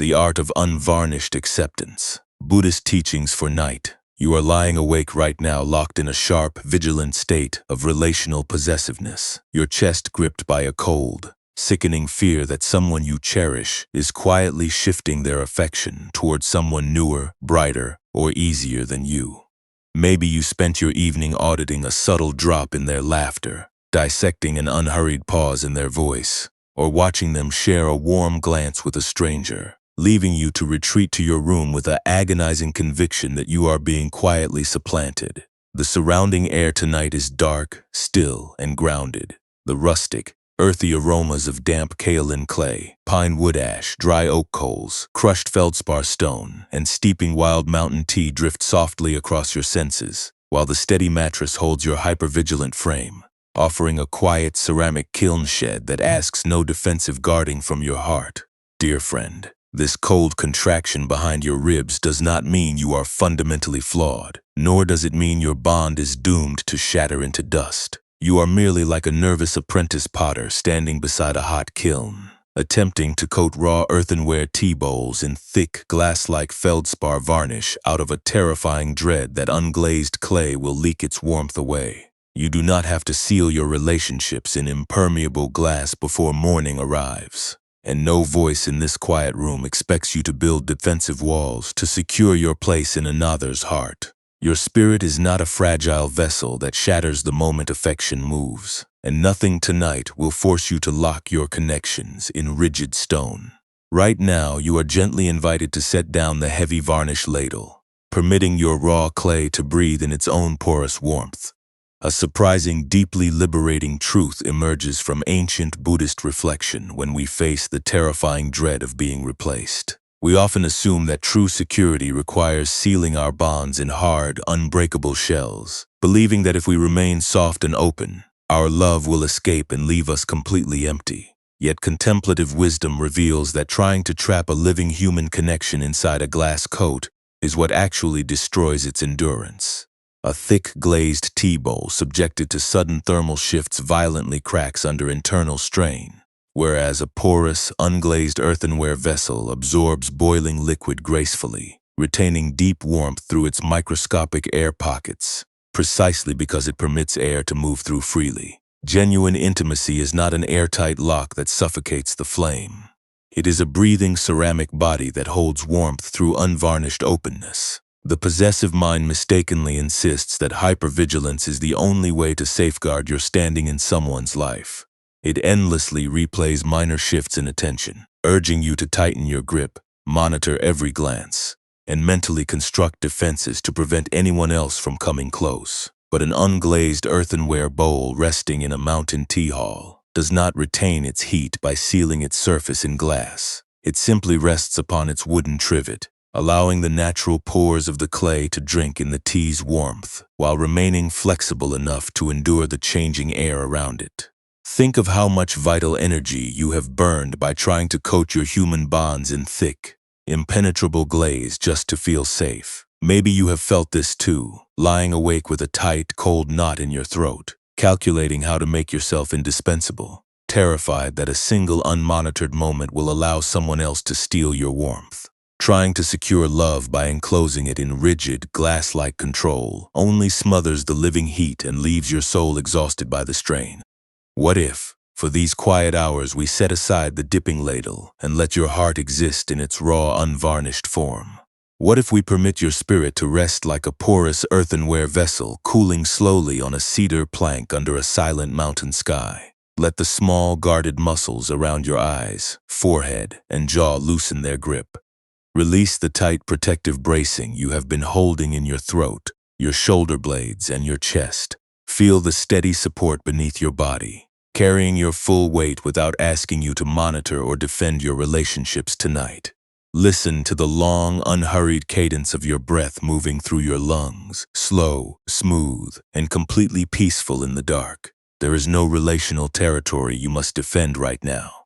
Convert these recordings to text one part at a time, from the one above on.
The Art of Unvarnished Acceptance. Buddhist Teachings for Night. You are lying awake right now, locked in a sharp, vigilant state of relational possessiveness, your chest gripped by a cold, sickening fear that someone you cherish is quietly shifting their affection towards someone newer, brighter, or easier than you. Maybe you spent your evening auditing a subtle drop in their laughter, dissecting an unhurried pause in their voice, or watching them share a warm glance with a stranger, leaving you to retreat to your room with an agonizing conviction that you are being quietly supplanted. The surrounding air tonight is dark, still, and grounded. The rustic, earthy aromas of damp kaolin clay, pine wood ash, dry oak coals, crushed feldspar stone, and steeping wild mountain tea drift softly across your senses, while the steady mattress holds your hypervigilant frame, offering a quiet ceramic kiln shed that asks no defensive guarding from your heart. Dear friend, this cold contraction behind your ribs does not mean you are fundamentally flawed, nor does it mean your bond is doomed to shatter into dust. You are merely like a nervous apprentice potter standing beside a hot kiln, attempting to coat raw earthenware tea bowls in thick, glass-like feldspar varnish out of a terrifying dread that unglazed clay will leak its warmth away. You do not have to seal your relationships in impermeable glass before morning arrives. And no voice in this quiet room expects you to build defensive walls to secure your place in another's heart. Your spirit is not a fragile vessel that shatters the moment affection moves, and nothing tonight will force you to lock your connections in rigid stone. Right now, you are gently invited to set down the heavy varnish ladle, permitting your raw clay to breathe in its own porous warmth. A surprising, deeply liberating truth emerges from ancient Buddhist reflection when we face the terrifying dread of being replaced. We often assume that true security requires sealing our bonds in hard, unbreakable shells, believing that if we remain soft and open, our love will escape and leave us completely empty. Yet contemplative wisdom reveals that trying to trap a living human connection inside a glass coat is what actually destroys its endurance. A thick glazed tea bowl subjected to sudden thermal shifts violently cracks under internal strain, whereas a porous, unglazed earthenware vessel absorbs boiling liquid gracefully, retaining deep warmth through its microscopic air pockets, precisely because it permits air to move through freely. Genuine intimacy is not an airtight lock that suffocates the flame. It is a breathing ceramic body that holds warmth through unvarnished openness. The possessive mind mistakenly insists that hypervigilance is the only way to safeguard your standing in someone's life. It endlessly replays minor shifts in attention, urging you to tighten your grip, monitor every glance, and mentally construct defenses to prevent anyone else from coming close. But an unglazed earthenware bowl resting in a mountain tea hall does not retain its heat by sealing its surface in glass. It simply rests upon its wooden trivet, allowing the natural pores of the clay to drink in the tea's warmth, while remaining flexible enough to endure the changing air around it. Think of how much vital energy you have burned by trying to coat your human bonds in thick, impenetrable glaze just to feel safe. Maybe you have felt this too, lying awake with a tight, cold knot in your throat, calculating how to make yourself indispensable, terrified that a single unmonitored moment will allow someone else to steal your warmth. Trying to secure love by enclosing it in rigid, glass-like control only smothers the living heat and leaves your soul exhausted by the strain. What if, for these quiet hours, we set aside the dipping ladle and let your heart exist in its raw, unvarnished form? What if we permit your spirit to rest like a porous earthenware vessel cooling slowly on a cedar plank under a silent mountain sky? Let the small, guarded muscles around your eyes, forehead, and jaw loosen their grip. Release the tight protective bracing you have been holding in your throat, your shoulder blades, and your chest. Feel the steady support beneath your body, carrying your full weight without asking you to monitor or defend your relationships tonight. Listen to the long, unhurried cadence of your breath moving through your lungs, slow, smooth, and completely peaceful in the dark. There is no relational territory you must defend right now.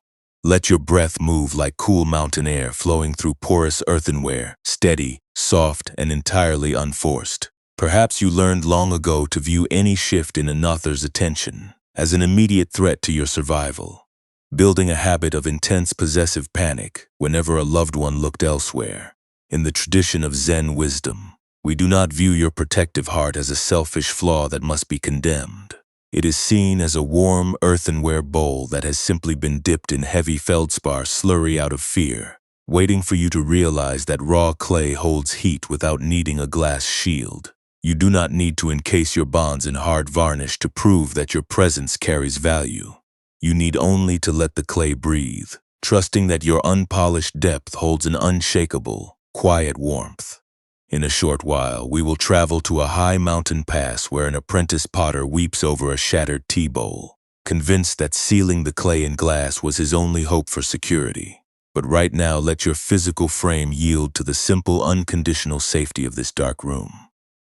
Let your breath move like cool mountain air flowing through porous earthenware, steady, soft, and entirely unforced. Perhaps you learned long ago to view any shift in another's attention as an immediate threat to your survival. building a habit of intense possessive panic whenever a loved one looked elsewhere. In the tradition of Zen wisdom, we do not view your protective heart as a selfish flaw that must be condemned. It is seen as a warm earthenware bowl that has simply been dipped in heavy feldspar slurry out of fear, waiting for you to realize that raw clay holds heat without needing a glass shield. You do not need to encase your bonds in hard varnish to prove that your presence carries value. You need only to let the clay breathe, trusting that your unpolished depth holds an unshakable, quiet warmth. In a short while, we will travel to a high mountain pass where an apprentice potter weeps over a shattered tea bowl, convinced that sealing the clay in glass was his only hope for security. But right now, let your physical frame yield to the simple, unconditional safety of this dark room.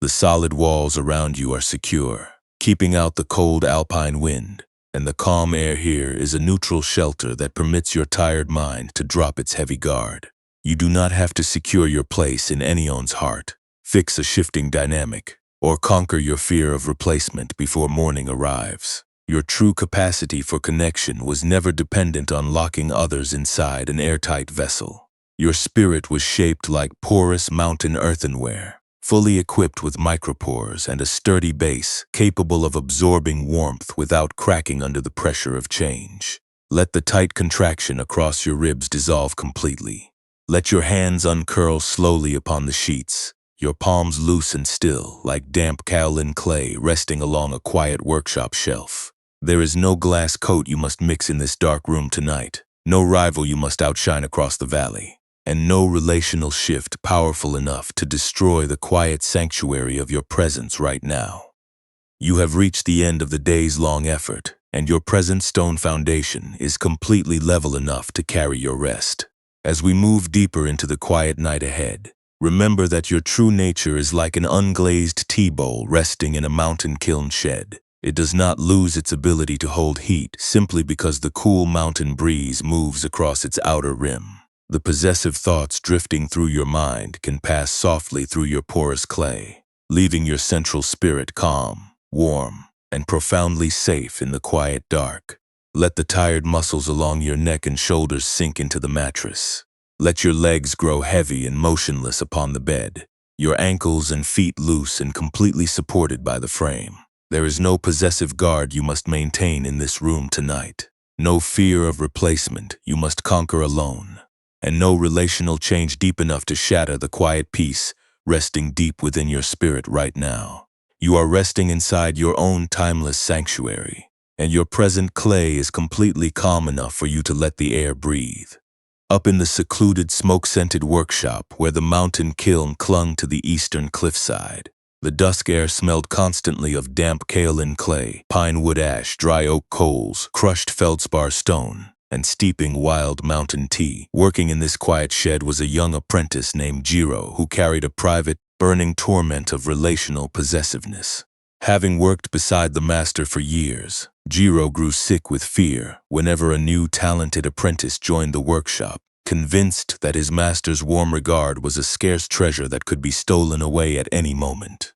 The solid walls around you are secure, keeping out the cold alpine wind, and the calm air here is a neutral shelter that permits your tired mind to drop its heavy guard. You do not have to secure your place in anyone's heart, fix a shifting dynamic, or conquer your fear of replacement before morning arrives. Your true capacity for connection was never dependent on locking others inside an airtight vessel. Your spirit was shaped like porous mountain earthenware, fully equipped with micropores and a sturdy base capable of absorbing warmth without cracking under the pressure of change. Let the tight contraction across your ribs dissolve completely. Let your hands uncurl slowly upon the sheets, your palms loose and still, like damp kaolin clay resting along a quiet workshop shelf. There is no glass coat you must mix in this dark room tonight, no rival you must outshine across the valley, and no relational shift powerful enough to destroy the quiet sanctuary of your presence right now. You have reached the end of the day's long effort, and your present stone foundation is completely level enough to carry your rest. As we move deeper into the quiet night ahead, remember that your true nature is like an unglazed tea bowl resting in a mountain kiln shed. It does not lose its ability to hold heat simply because the cool mountain breeze moves across its outer rim. The possessive thoughts drifting through your mind can pass softly through your porous clay, leaving your central spirit calm, warm, and profoundly safe in the quiet dark. Let the tired muscles along your neck and shoulders sink into the mattress. Let your legs grow heavy and motionless upon the bed, your ankles and feet loose and completely supported by the frame. There is no possessive guard you must maintain in this room tonight, no fear of replacement you must conquer alone, and no relational change deep enough to shatter the quiet peace resting deep within your spirit right now. You are resting inside your own timeless sanctuary, and your present clay is completely calm enough for you to let the air breathe. Up in the secluded, smoke-scented workshop where the mountain kiln clung to the eastern cliffside, the dusk air smelled constantly of damp kaolin clay, pine wood ash, dry oak coals, crushed feldspar stone, and steeping wild mountain tea. Working in this quiet shed was a young apprentice named Jiro who carried a private, burning torment of relational possessiveness. Having worked beside the master for years, Jiro grew sick with fear whenever a new talented apprentice joined the workshop, convinced that his master's warm regard was a scarce treasure that could be stolen away at any moment.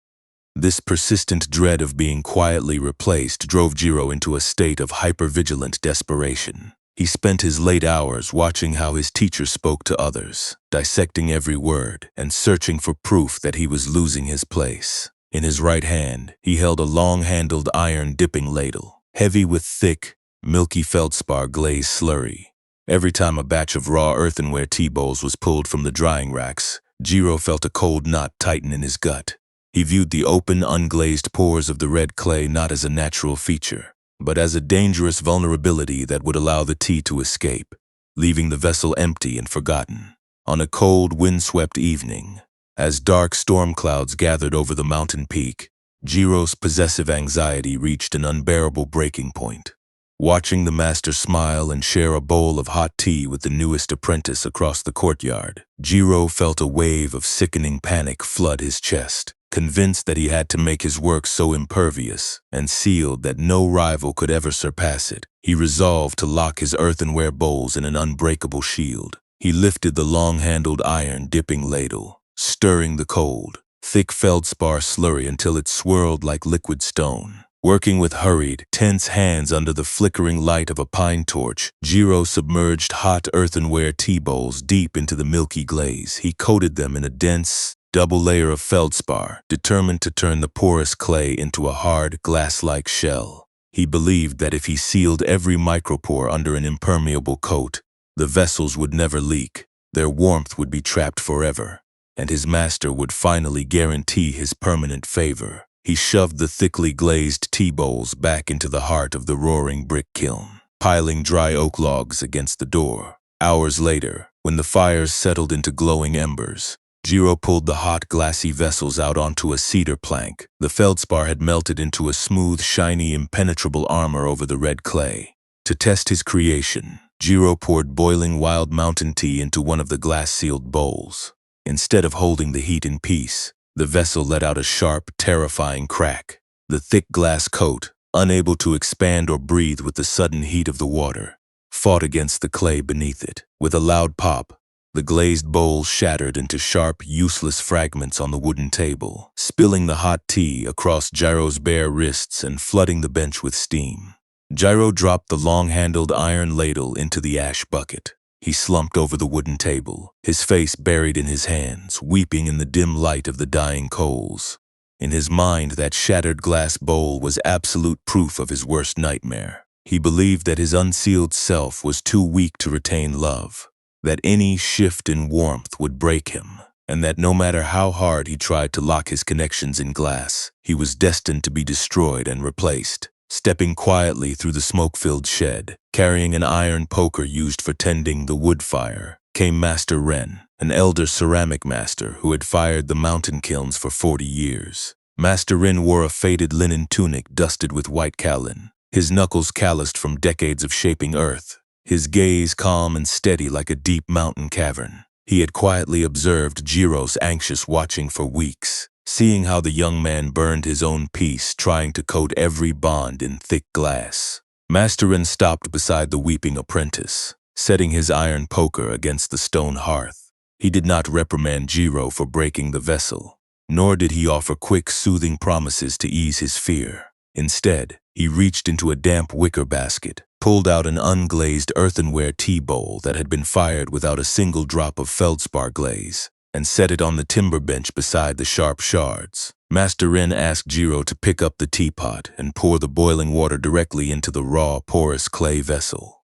This persistent dread of being quietly replaced drove Jiro into a state of hypervigilant desperation. He spent his late hours watching how his teacher spoke to others, dissecting every word and searching for proof that he was losing his place. In his right hand, he held a long-handled iron dipping ladle, heavy with thick, milky feldspar glazed slurry. Every time a batch of raw earthenware tea bowls was pulled from the drying racks, Jiro felt a cold knot tighten in his gut. He viewed the open, unglazed pores of the red clay not as a natural feature, but as a dangerous vulnerability that would allow the tea to escape, leaving the vessel empty and forgotten. On a cold, windswept evening, as dark storm clouds gathered over the mountain peak, Jiro's possessive anxiety reached an unbearable breaking point. Watching the master smile and share a bowl of hot tea with the newest apprentice across the courtyard, Jiro felt a wave of sickening panic flood his chest. Convinced that he had to make his work so impervious and sealed that no rival could ever surpass it, he resolved to lock his earthenware bowls in an unbreakable shield. He lifted the long-handled iron dipping ladle, stirring the cold, thick feldspar slurry until it swirled like liquid stone. Working with hurried, tense hands under the flickering light of a pine torch, Jiro submerged hot earthenware tea bowls deep into the milky glaze. He coated them in a dense, double layer of feldspar, determined to turn the porous clay into a hard, glass-like shell. He believed that if he sealed every micropore under an impermeable coat, the vessels would never leak, their warmth would be trapped forever, and his master would finally guarantee his permanent favor. He shoved the thickly glazed tea bowls back into the heart of the roaring brick kiln, piling dry oak logs against the door. Hours later, when the fires settled into glowing embers, Jiro pulled the hot, glassy vessels out onto a cedar plank. The feldspar had melted into a smooth, shiny, impenetrable armor over the red clay. To test his creation, Jiro poured boiling wild mountain tea into one of the glass-sealed bowls. Instead of holding the heat in peace, the vessel let out a sharp, terrifying crack. The thick glass coat, unable to expand or breathe with the sudden heat of the water, fought against the clay beneath it. With a loud pop, the glazed bowl shattered into sharp, useless fragments on the wooden table, spilling the hot tea across Jiro's bare wrists and flooding the bench with steam. Jiro dropped the long-handled iron ladle into the ash bucket. He slumped over the wooden table, his face buried in his hands, weeping in the dim light of the dying coals. In his mind, that shattered glass bowl was absolute proof of his worst nightmare. He believed that his unsealed self was too weak to retain love, that any shift in warmth would break him, and that no matter how hard he tried to lock his connections in glass, he was destined to be destroyed and replaced. Stepping quietly through the smoke-filled shed, carrying an iron poker used for tending the wood fire, came Master Ren, an elder ceramic master who had fired the mountain kilns for 40 years. Master Ren wore a faded linen tunic dusted with white kaolin, his knuckles calloused from decades of shaping earth, his gaze calm and steady like a deep mountain cavern. He had quietly observed Jiro's anxious watching for weeks, seeing how the young man burned his own peace trying to coat every bond in thick glass. Master Ren stopped beside the weeping apprentice, setting his iron poker against the stone hearth. He did not reprimand Jiro for breaking the vessel, nor did he offer quick, soothing promises to ease his fear. Instead, he reached into a damp wicker basket, pulled out an unglazed earthenware tea bowl that had been fired without a single drop of feldspar glaze, and set it on the timber bench beside the sharp shards. Master Ren asked Jiro to pick up the teapot and pour the boiling water directly into the raw, porous clay vessel.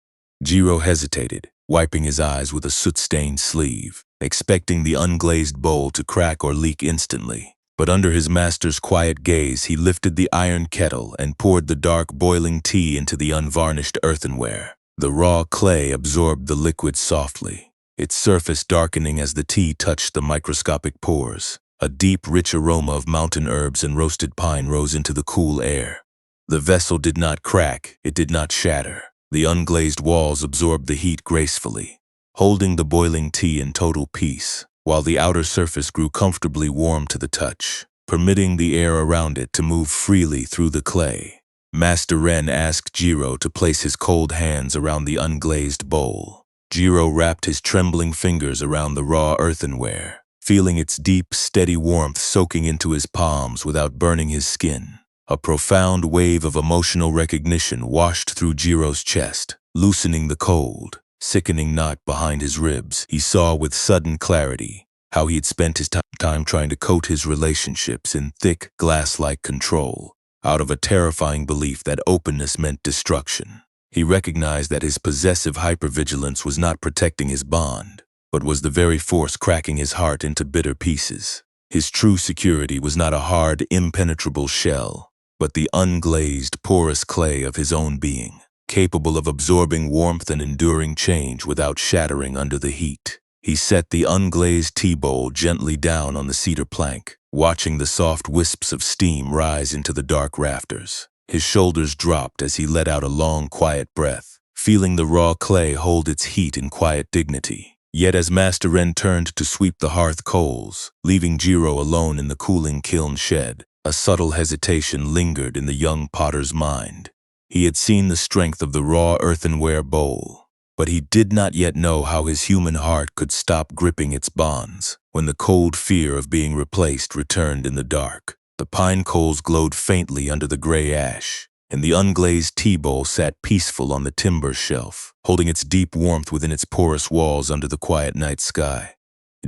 Jiro hesitated, wiping his eyes with a soot-stained sleeve, expecting the unglazed bowl to crack or leak instantly. But under his master's quiet gaze, he lifted the iron kettle and poured the dark, boiling tea into the unvarnished earthenware. The raw clay absorbed the liquid softly, its surface darkening as the tea touched the microscopic pores. A deep, rich aroma of mountain herbs and roasted pine rose into the cool air. The vessel did not crack, it did not shatter. The unglazed walls absorbed the heat gracefully, holding the boiling tea in total peace, while the outer surface grew comfortably warm to the touch, permitting the air around it to move freely through the clay. Master Ren asked Jiro to place his cold hands around the unglazed bowl. Jiro wrapped his trembling fingers around the raw earthenware, feeling its deep, steady warmth soaking into his palms without burning his skin. A profound wave of emotional recognition washed through Jiro's chest, loosening the cold, sickening knot behind his ribs. He saw with sudden clarity how he had spent his time trying to coat his relationships in thick, glass-like control, out of a terrifying belief that openness meant destruction. He recognized that his possessive hypervigilance was not protecting his bond, but was the very force cracking his heart into bitter pieces. His true security was not a hard, impenetrable shell, but the unglazed, porous clay of his own being, capable of absorbing warmth and enduring change without shattering under the heat. He set the unglazed tea bowl gently down on the cedar plank, watching the soft wisps of steam rise into the dark rafters. His shoulders dropped as he let out a long, quiet breath, feeling the raw clay hold its heat in quiet dignity. Yet as Master Ren turned to sweep the hearth coals, leaving Jiro alone in the cooling kiln shed, a subtle hesitation lingered in the young potter's mind. He had seen the strength of the raw earthenware bowl, but he did not yet know how his human heart could stop gripping its bonds when the cold fear of being replaced returned in the dark. The pine coals glowed faintly under the gray ash, and the unglazed tea bowl sat peaceful on the timber shelf, holding its deep warmth within its porous walls under the quiet night sky.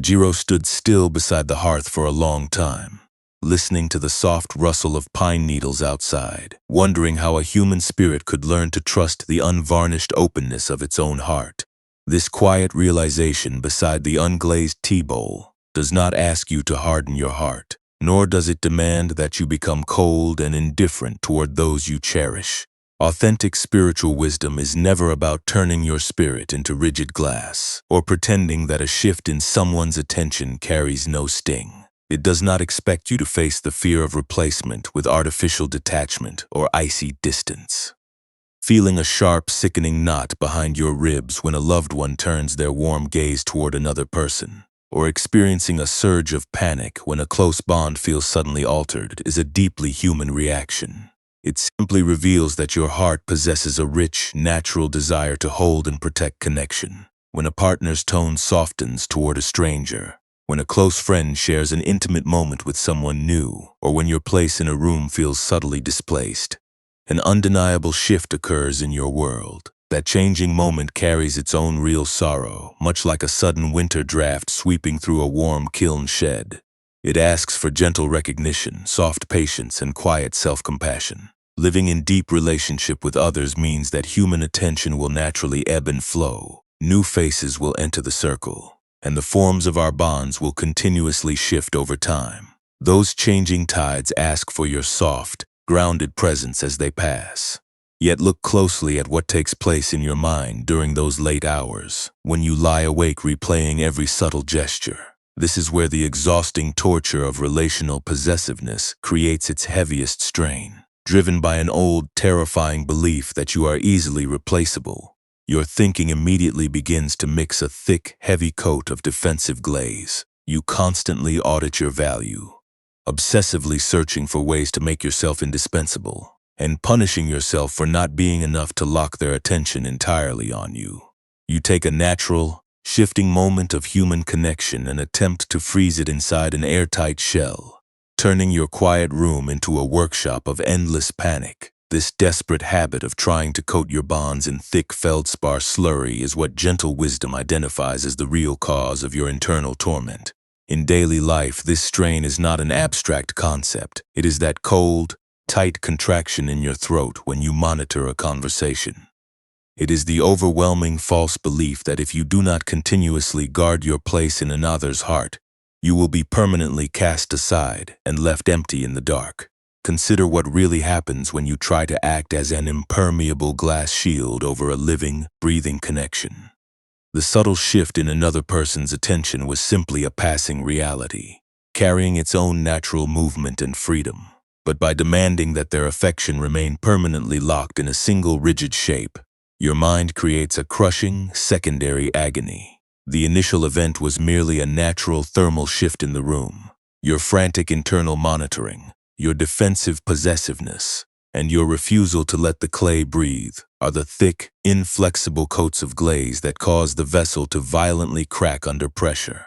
Jiro stood still beside the hearth for a long time, listening to the soft rustle of pine needles outside, wondering how a human spirit could learn to trust the unvarnished openness of its own heart. This quiet realization beside the unglazed tea bowl does not ask you to harden your heart, nor does it demand that you become cold and indifferent toward those you cherish. Authentic spiritual wisdom is never about turning your spirit into rigid glass or pretending that a shift in someone's attention carries no sting. It does not expect you to face the fear of replacement with artificial detachment or icy distance. Feeling a sharp, sickening knot behind your ribs when a loved one turns their warm gaze toward another person, or experiencing a surge of panic when a close bond feels suddenly altered is a deeply human reaction. It simply reveals that your heart possesses a rich, natural desire to hold and protect connection. When a partner's tone softens toward a stranger, when a close friend shares an intimate moment with someone new, or when your place in a room feels subtly displaced, an undeniable shift occurs in your world. That changing moment carries its own real sorrow, much like a sudden winter draft sweeping through a warm kiln shed. It asks for gentle recognition, soft patience, and quiet self-compassion. Living in deep relationship with others means that human attention will naturally ebb and flow. New faces will enter the circle, and the forms of our bonds will continuously shift over time. Those changing tides ask for your soft, grounded presence as they pass. Yet look closely at what takes place in your mind during those late hours, when you lie awake replaying every subtle gesture. This is where the exhausting torture of relational possessiveness creates its heaviest strain. Driven by an old, terrifying belief that you are easily replaceable, your thinking immediately begins to mix a thick, heavy coat of defensive glaze. You constantly audit your value, obsessively searching for ways to make yourself indispensable, and punishing yourself for not being enough to lock their attention entirely on you. You take a natural, shifting moment of human connection and attempt to freeze it inside an airtight shell, turning your quiet room into a workshop of endless panic. This desperate habit of trying to coat your bonds in thick feldspar slurry is what gentle wisdom identifies as the real cause of your internal torment. In daily life, this strain is not an abstract concept. It is that cold, tight contraction in your throat when you monitor a conversation. It is the overwhelming false belief that if you do not continuously guard your place in another's heart, you will be permanently cast aside and left empty in the dark. Consider what really happens when you try to act as an impermeable glass shield over a living, breathing connection. The subtle shift in another person's attention was simply a passing reality, carrying its own natural movement and freedom. But by demanding that their affection remain permanently locked in a single rigid shape, your mind creates a crushing, secondary agony. The initial event was merely a natural thermal shift in the room. Your frantic internal monitoring, your defensive possessiveness, and your refusal to let the clay breathe are the thick, inflexible coats of glaze that cause the vessel to violently crack under pressure.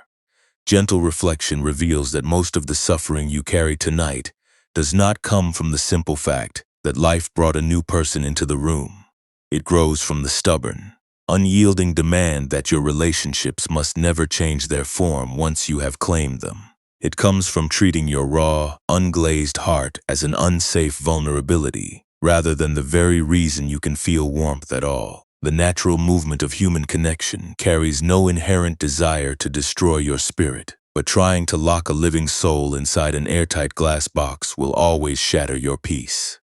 Gentle reflection reveals that most of the suffering you carry tonight does not come from the simple fact that life brought a new person into the room. It grows from the stubborn, unyielding demand that your relationships must never change their form once you have claimed them. It comes from treating your raw, unglazed heart as an unsafe vulnerability, rather than the very reason you can feel warmth at all. The natural movement of human connection carries no inherent desire to destroy your spirit, but trying to lock a living soul inside an airtight glass box will always shatter your peace.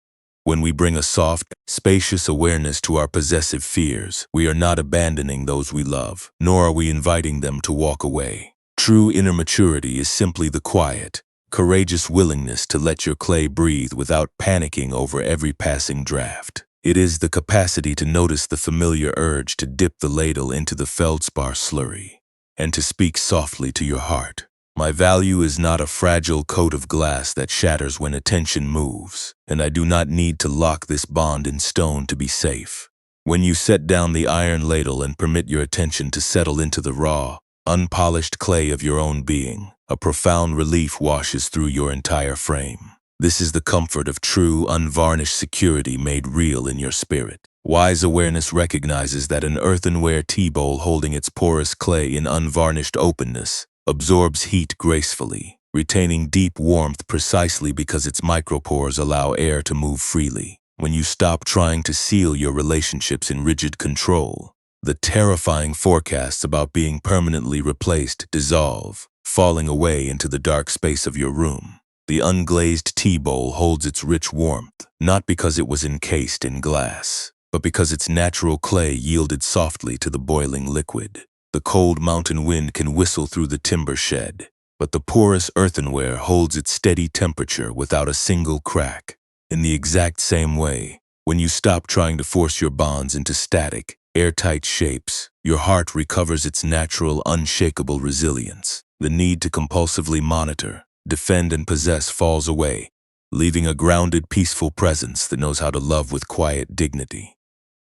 When we bring a soft, spacious awareness to our possessive fears, we are not abandoning those we love, nor are we inviting them to walk away. True inner maturity is simply the quiet, courageous willingness to let your clay breathe without panicking over every passing draft. It is the capacity to notice the familiar urge to dip the ladle into the feldspar slurry, and to speak softly to your heart. My value is not a fragile coat of glass that shatters when attention moves, and I do not need to lock this bond in stone to be safe. When you set down the iron ladle and permit your attention to settle into the raw, unpolished clay of your own being, a profound relief washes through your entire frame. This is the comfort of true, unvarnished security made real in your spirit. Wise awareness recognizes that an earthenware tea bowl holding its porous clay in unvarnished openness absorbs heat gracefully, retaining deep warmth precisely because its micropores allow air to move freely. When you stop trying to seal your relationships in rigid control, the terrifying forecasts about being permanently replaced dissolve, falling away into the dark space of your room. The unglazed tea bowl holds its rich warmth, not because it was encased in glass, but because its natural clay yielded softly to the boiling liquid. The cold mountain wind can whistle through the timber shed, but the porous earthenware holds its steady temperature without a single crack. In the exact same way, when you stop trying to force your bonds into static, airtight shapes, your heart recovers its natural, unshakable resilience. The need to compulsively monitor, defend, and possess falls away, leaving a grounded, peaceful presence that knows how to love with quiet dignity.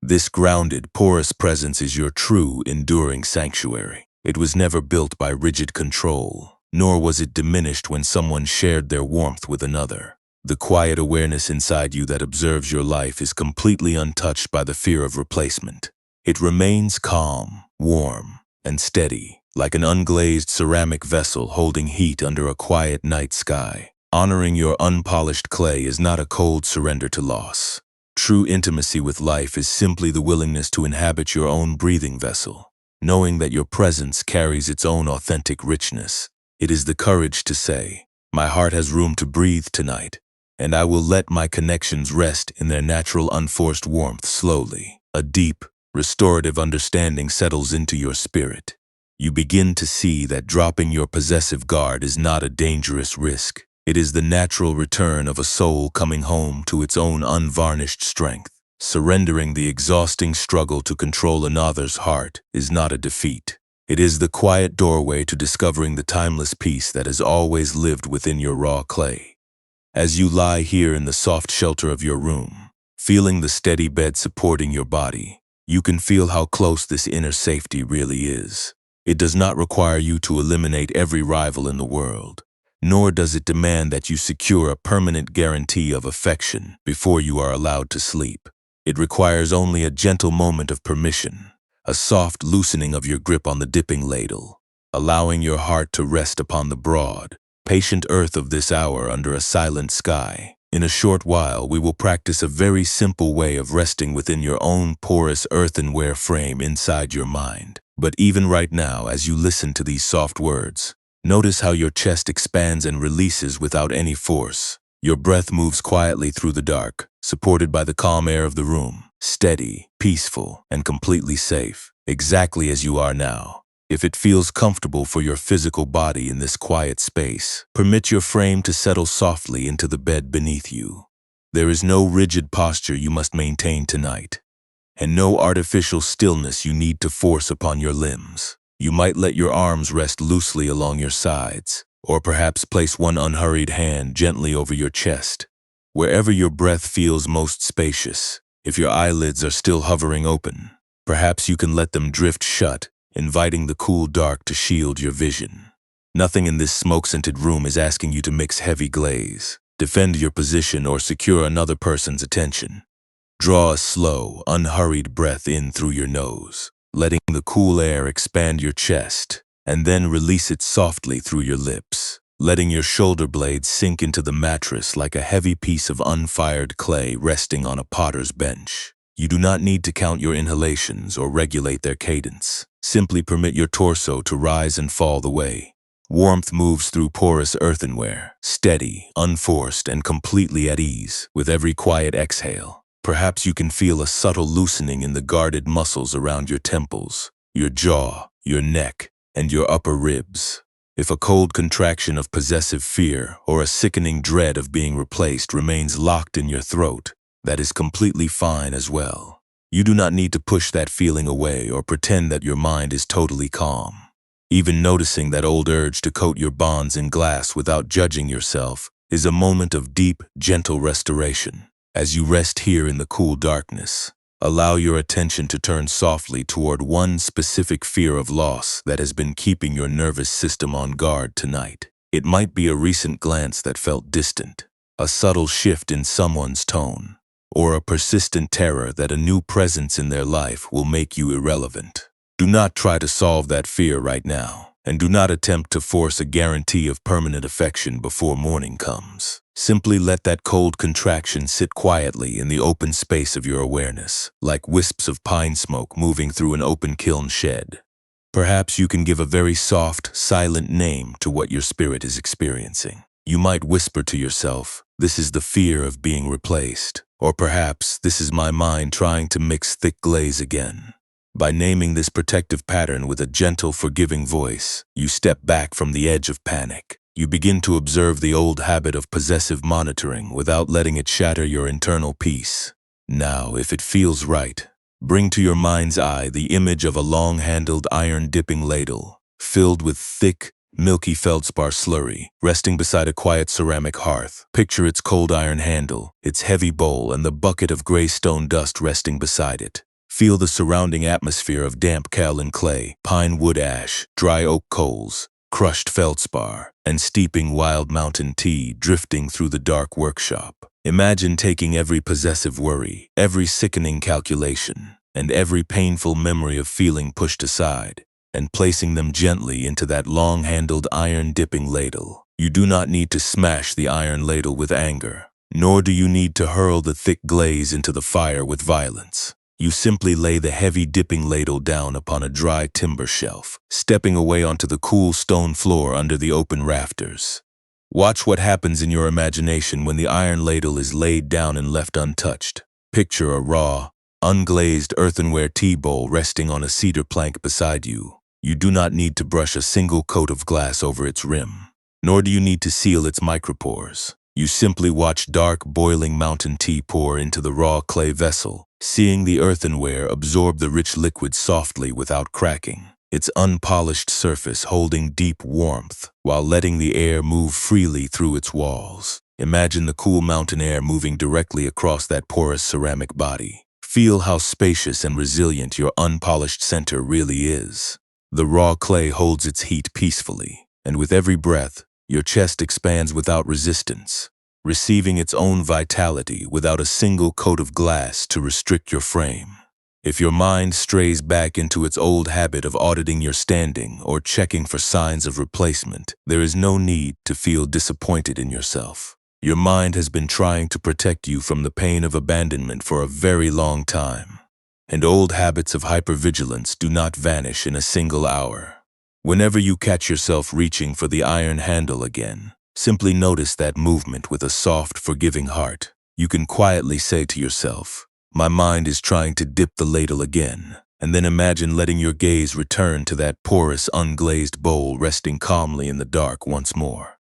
This grounded, porous presence is your true, enduring sanctuary. It was never built by rigid control, nor was it diminished when someone shared their warmth with another. The quiet awareness inside you that observes your life is completely untouched by the fear of replacement. It remains calm, warm, and steady, like an unglazed ceramic vessel holding heat under a quiet night sky. Honoring your unpolished clay is not a cold surrender to loss. True intimacy with life is simply the willingness to inhabit your own breathing vessel, knowing that your presence carries its own authentic richness. It is the courage to say, "My heart has room to breathe tonight, and I will let my connections rest in their natural unforced warmth slowly." A deep, restorative understanding settles into your spirit. You begin to see that dropping your possessive guard is not a dangerous risk. It is the natural return of a soul coming home to its own unvarnished strength. Surrendering the exhausting struggle to control another's heart is not a defeat. It is the quiet doorway to discovering the timeless peace that has always lived within your raw clay. As you lie here in the soft shelter of your room, feeling the steady bed supporting your body, you can feel how close this inner safety really is. It does not require you to eliminate every rival in the world, nor does it demand that you secure a permanent guarantee of affection before you are allowed to sleep. It requires only a gentle moment of permission, a soft loosening of your grip on the dipping ladle, allowing your heart to rest upon the broad, patient earth of this hour under a silent sky. In a short while, we will practice a very simple way of resting within your own porous earthenware frame inside your mind. But even right now, as you listen to these soft words, notice how your chest expands and releases without any force. Your breath moves quietly through the dark, supported by the calm air of the room, steady, peaceful, and completely safe, exactly as you are now. If it feels comfortable for your physical body in this quiet space, permit your frame to settle softly into the bed beneath you. There is no rigid posture you must maintain tonight, and no artificial stillness you need to force upon your limbs. You might let your arms rest loosely along your sides, or perhaps place one unhurried hand gently over your chest. Wherever your breath feels most spacious, if your eyelids are still hovering open, perhaps you can let them drift shut, inviting the cool dark to shield your vision. Nothing in this smoke-scented room is asking you to mix heavy glaze, defend your position, or secure another person's attention. Draw a slow, unhurried breath in through your nose, letting the cool air expand your chest, and then release it softly through your lips, letting your shoulder blades sink into the mattress like a heavy piece of unfired clay resting on a potter's bench. You do not need to count your inhalations or regulate their cadence. Simply permit your torso to rise and fall the way. Warmth moves through porous earthenware, steady, unforced, and completely at ease with every quiet exhale. Perhaps you can feel a subtle loosening in the guarded muscles around your temples, your jaw, your neck, and your upper ribs. If a cold contraction of possessive fear or a sickening dread of being replaced remains locked in your throat, that is completely fine as well. You do not need to push that feeling away or pretend that your mind is totally calm. Even noticing that old urge to coat your bonds in glass without judging yourself is a moment of deep, gentle restoration. As you rest here in the cool darkness, allow your attention to turn softly toward one specific fear of loss that has been keeping your nervous system on guard tonight. It might be a recent glance that felt distant, a subtle shift in someone's tone, or a persistent terror that a new presence in their life will make you irrelevant. Do not try to solve that fear right now, and do not attempt to force a guarantee of permanent affection before morning comes. Simply let that cold contraction sit quietly in the open space of your awareness, like wisps of pine smoke moving through an open kiln shed. Perhaps you can give a very soft, silent name to what your spirit is experiencing. You might whisper to yourself, "This is the fear of being replaced." Or perhaps, "This is my mind trying to mix thick glaze again." By naming this protective pattern with a gentle, forgiving voice, you step back from the edge of panic. You begin to observe the old habit of possessive monitoring without letting it shatter your internal peace. Now, if it feels right, bring to your mind's eye the image of a long-handled iron-dipping ladle, filled with thick, milky feldspar slurry, resting beside a quiet ceramic hearth. Picture its cold iron handle, its heavy bowl, and the bucket of gray stone dust resting beside it. Feel the surrounding atmosphere of damp kaolin clay, pine wood ash, dry oak coals, crushed feldspar, and steeping wild mountain tea drifting through the dark workshop. Imagine taking every possessive worry, every sickening calculation, and every painful memory of feeling pushed aside, and placing them gently into that long-handled iron-dipping ladle. You do not need to smash the iron ladle with anger, nor do you need to hurl the thick glaze into the fire with violence. You simply lay the heavy dipping ladle down upon a dry timber shelf, stepping away onto the cool stone floor under the open rafters. Watch what happens in your imagination when the iron ladle is laid down and left untouched. Picture a raw, unglazed earthenware tea bowl resting on a cedar plank beside you. You do not need to brush a single coat of glass over its rim, nor do you need to seal its micropores. You simply watch dark, boiling mountain tea pour into the raw clay vessel, seeing the earthenware absorb the rich liquid softly without cracking, its unpolished surface holding deep warmth while letting the air move freely through its walls. Imagine the cool mountain air moving directly across that porous ceramic body. Feel how spacious and resilient your unpolished center really is. The raw clay holds its heat peacefully, and with every breath, your chest expands without resistance, receiving its own vitality without a single coat of glass to restrict your frame. If your mind strays back into its old habit of auditing your standing or checking for signs of replacement, there is no need to feel disappointed in yourself. Your mind has been trying to protect you from the pain of abandonment for a very long time, and old habits of hypervigilance do not vanish in a single hour. Whenever you catch yourself reaching for the iron handle again, simply notice that movement with a soft, forgiving heart. You can quietly say to yourself, "My mind is trying to dip the ladle again," and then imagine letting your gaze return to that porous, unglazed bowl resting calmly in the dark once more.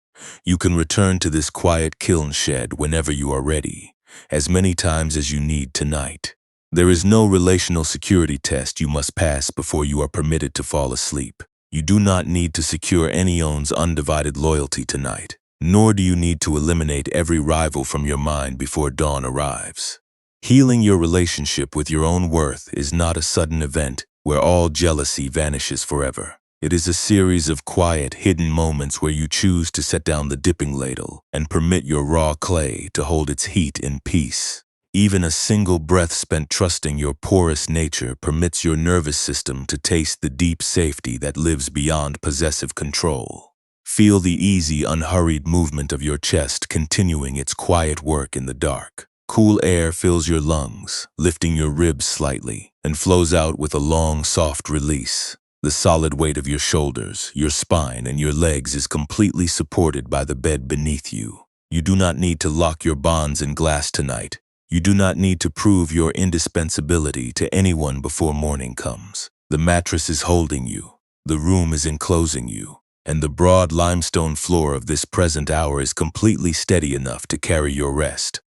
You can return to this quiet kiln shed whenever you are ready, as many times as you need tonight. There is no relational security test you must pass before you are permitted to fall asleep. You do not need to secure anyone's undivided loyalty tonight, nor do you need to eliminate every rival from your mind before dawn arrives. Healing your relationship with your own worth is not a sudden event where all jealousy vanishes forever. It is a series of quiet, hidden moments where you choose to set down the dipping ladle and permit your raw clay to hold its heat in peace. Even a single breath spent trusting your porous nature permits your nervous system to taste the deep safety that lives beyond possessive control. Feel the easy, unhurried movement of your chest continuing its quiet work in the dark. Cool air fills your lungs, lifting your ribs slightly, and flows out with a long, soft release. The solid weight of your shoulders, your spine, and your legs is completely supported by the bed beneath you. You do not need to lock your bonds in glass tonight. You do not need to prove your indispensability to anyone before morning comes. The mattress is holding you, the room is enclosing you, and the broad limestone floor of this present hour is completely steady enough to carry your rest.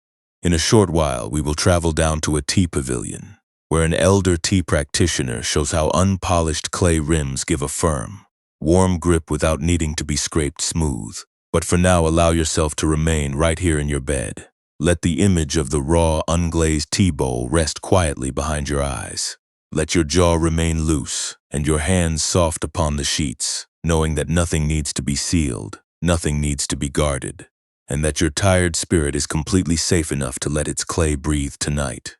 In a short while, we will travel down to a tea pavilion, where an elder tea practitioner shows how unpolished clay rims give a firm, warm grip without needing to be scraped smooth. But for now, allow yourself to remain right here in your bed. Let the image of the raw, unglazed tea bowl rest quietly behind your eyes. Let your jaw remain loose and your hands soft upon the sheets, knowing that nothing needs to be sealed, nothing needs to be guarded. and that your tired spirit is completely safe enough to let its clay breathe tonight.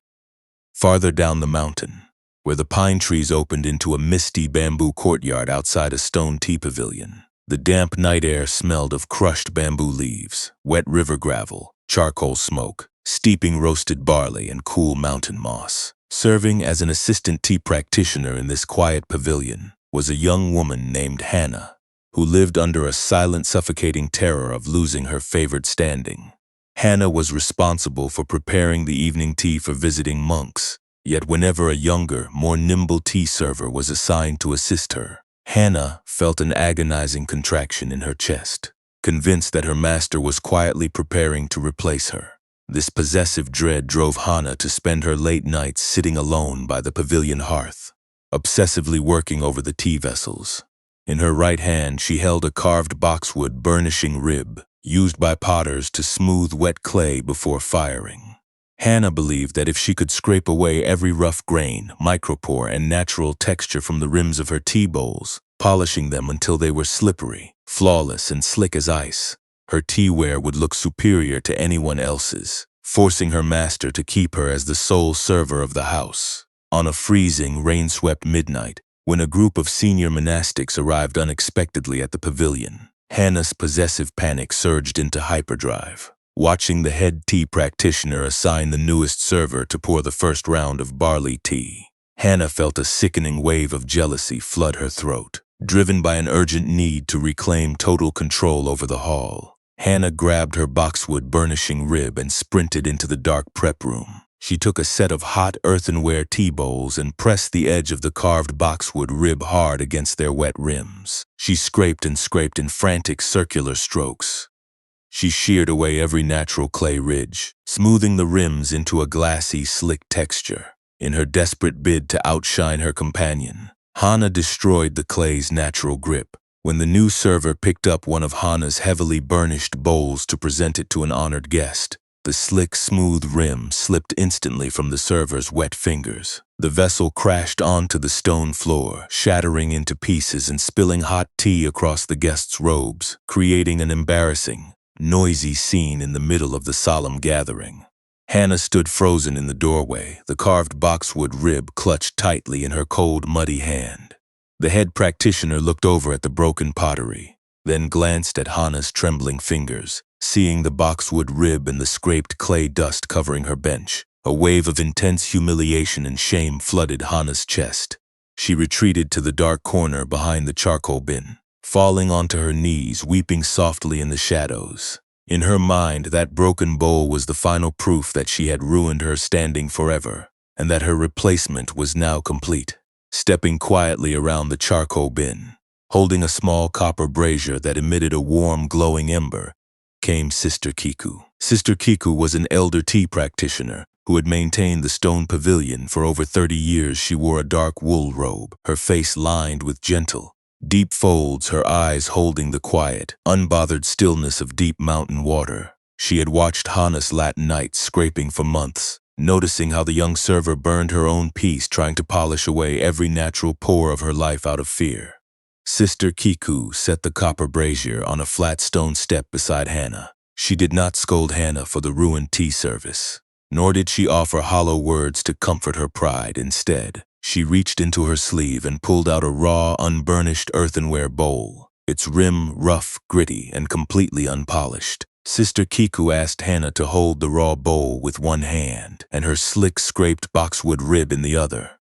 Farther down the mountain, where the pine trees opened into a misty bamboo courtyard outside a stone tea pavilion, the damp night air smelled of crushed bamboo leaves, wet river gravel, charcoal smoke, steeping roasted barley, and cool mountain moss. Serving as an assistant tea practitioner in this quiet pavilion was a young woman named Hannah, who lived under a silent, suffocating terror of losing her favored standing. Hannah was responsible for preparing the evening tea for visiting monks, yet whenever a younger, more nimble tea server was assigned to assist her, Hannah felt an agonizing contraction in her chest, convinced that her master was quietly preparing to replace her. This possessive dread drove Hannah to spend her late nights sitting alone by the pavilion hearth, obsessively working over the tea vessels. In her right hand, she held a carved boxwood burnishing rib, used by potters to smooth wet clay before firing. Hannah believed that if she could scrape away every rough grain, micropore, and natural texture from the rims of her tea bowls, polishing them until they were slippery, flawless, and slick as ice, her teaware would look superior to anyone else's, forcing her master to keep her as the sole server of the house. On a freezing, rain-swept midnight, when a group of senior monastics arrived unexpectedly at the pavilion, Hannah's possessive panic surged into hyperdrive. Watching the head tea practitioner assign the newest server to pour the first round of barley tea, Hannah felt a sickening wave of jealousy flood her throat. Driven by an urgent need to reclaim total control over the hall, Hannah grabbed her boxwood burnishing rib and sprinted into the dark prep room. She took a set of hot earthenware tea bowls and pressed the edge of the carved boxwood rib hard against their wet rims. She scraped and scraped in frantic circular strokes. She sheared away every natural clay ridge, smoothing the rims into a glassy, slick texture. In her desperate bid to outshine her companion, Hannah destroyed the clay's natural grip. When the new server picked up one of Hannah's heavily burnished bowls to present it to an honored guest, the slick, smooth rim slipped instantly from the server's wet fingers. The vessel crashed onto the stone floor, shattering into pieces and spilling hot tea across the guest's robes, creating an embarrassing, noisy scene in the middle of the solemn gathering. Hannah stood frozen in the doorway, the carved boxwood rib clutched tightly in her cold, muddy hand. The head practitioner looked over at the broken pottery, then glanced at Hannah's trembling fingers. Seeing the boxwood rib and the scraped clay dust covering her bench, a wave of intense humiliation and shame flooded Hannah's chest. She retreated to the dark corner behind the charcoal bin, falling onto her knees, weeping softly in the shadows. In her mind, that broken bowl was the final proof that she had ruined her standing forever, and that her replacement was now complete. Stepping quietly around the charcoal bin, holding a small copper brazier that emitted a warm, glowing ember, came Sister Kiku. Sister Kiku was an elder tea practitioner who had maintained the stone pavilion for over 30 years. She wore a dark wool robe, her face lined with gentle, deep folds, her eyes holding the quiet, unbothered stillness of deep mountain water. She had watched Hannah's Latin nights scraping for months, noticing how the young server burned her own peace trying to polish away every natural pore of her life out of fear. Sister Kiku set the copper brazier on a flat stone step beside Hannah. She did not scold Hannah for the ruined tea service, nor did she offer hollow words to comfort her pride. Instead, she reached into her sleeve and pulled out a raw, unburnished earthenware bowl, its rim rough, gritty, and completely unpolished. Sister Kiku asked Hannah to hold the raw bowl with one hand and her slick, scraped boxwood rib in the other.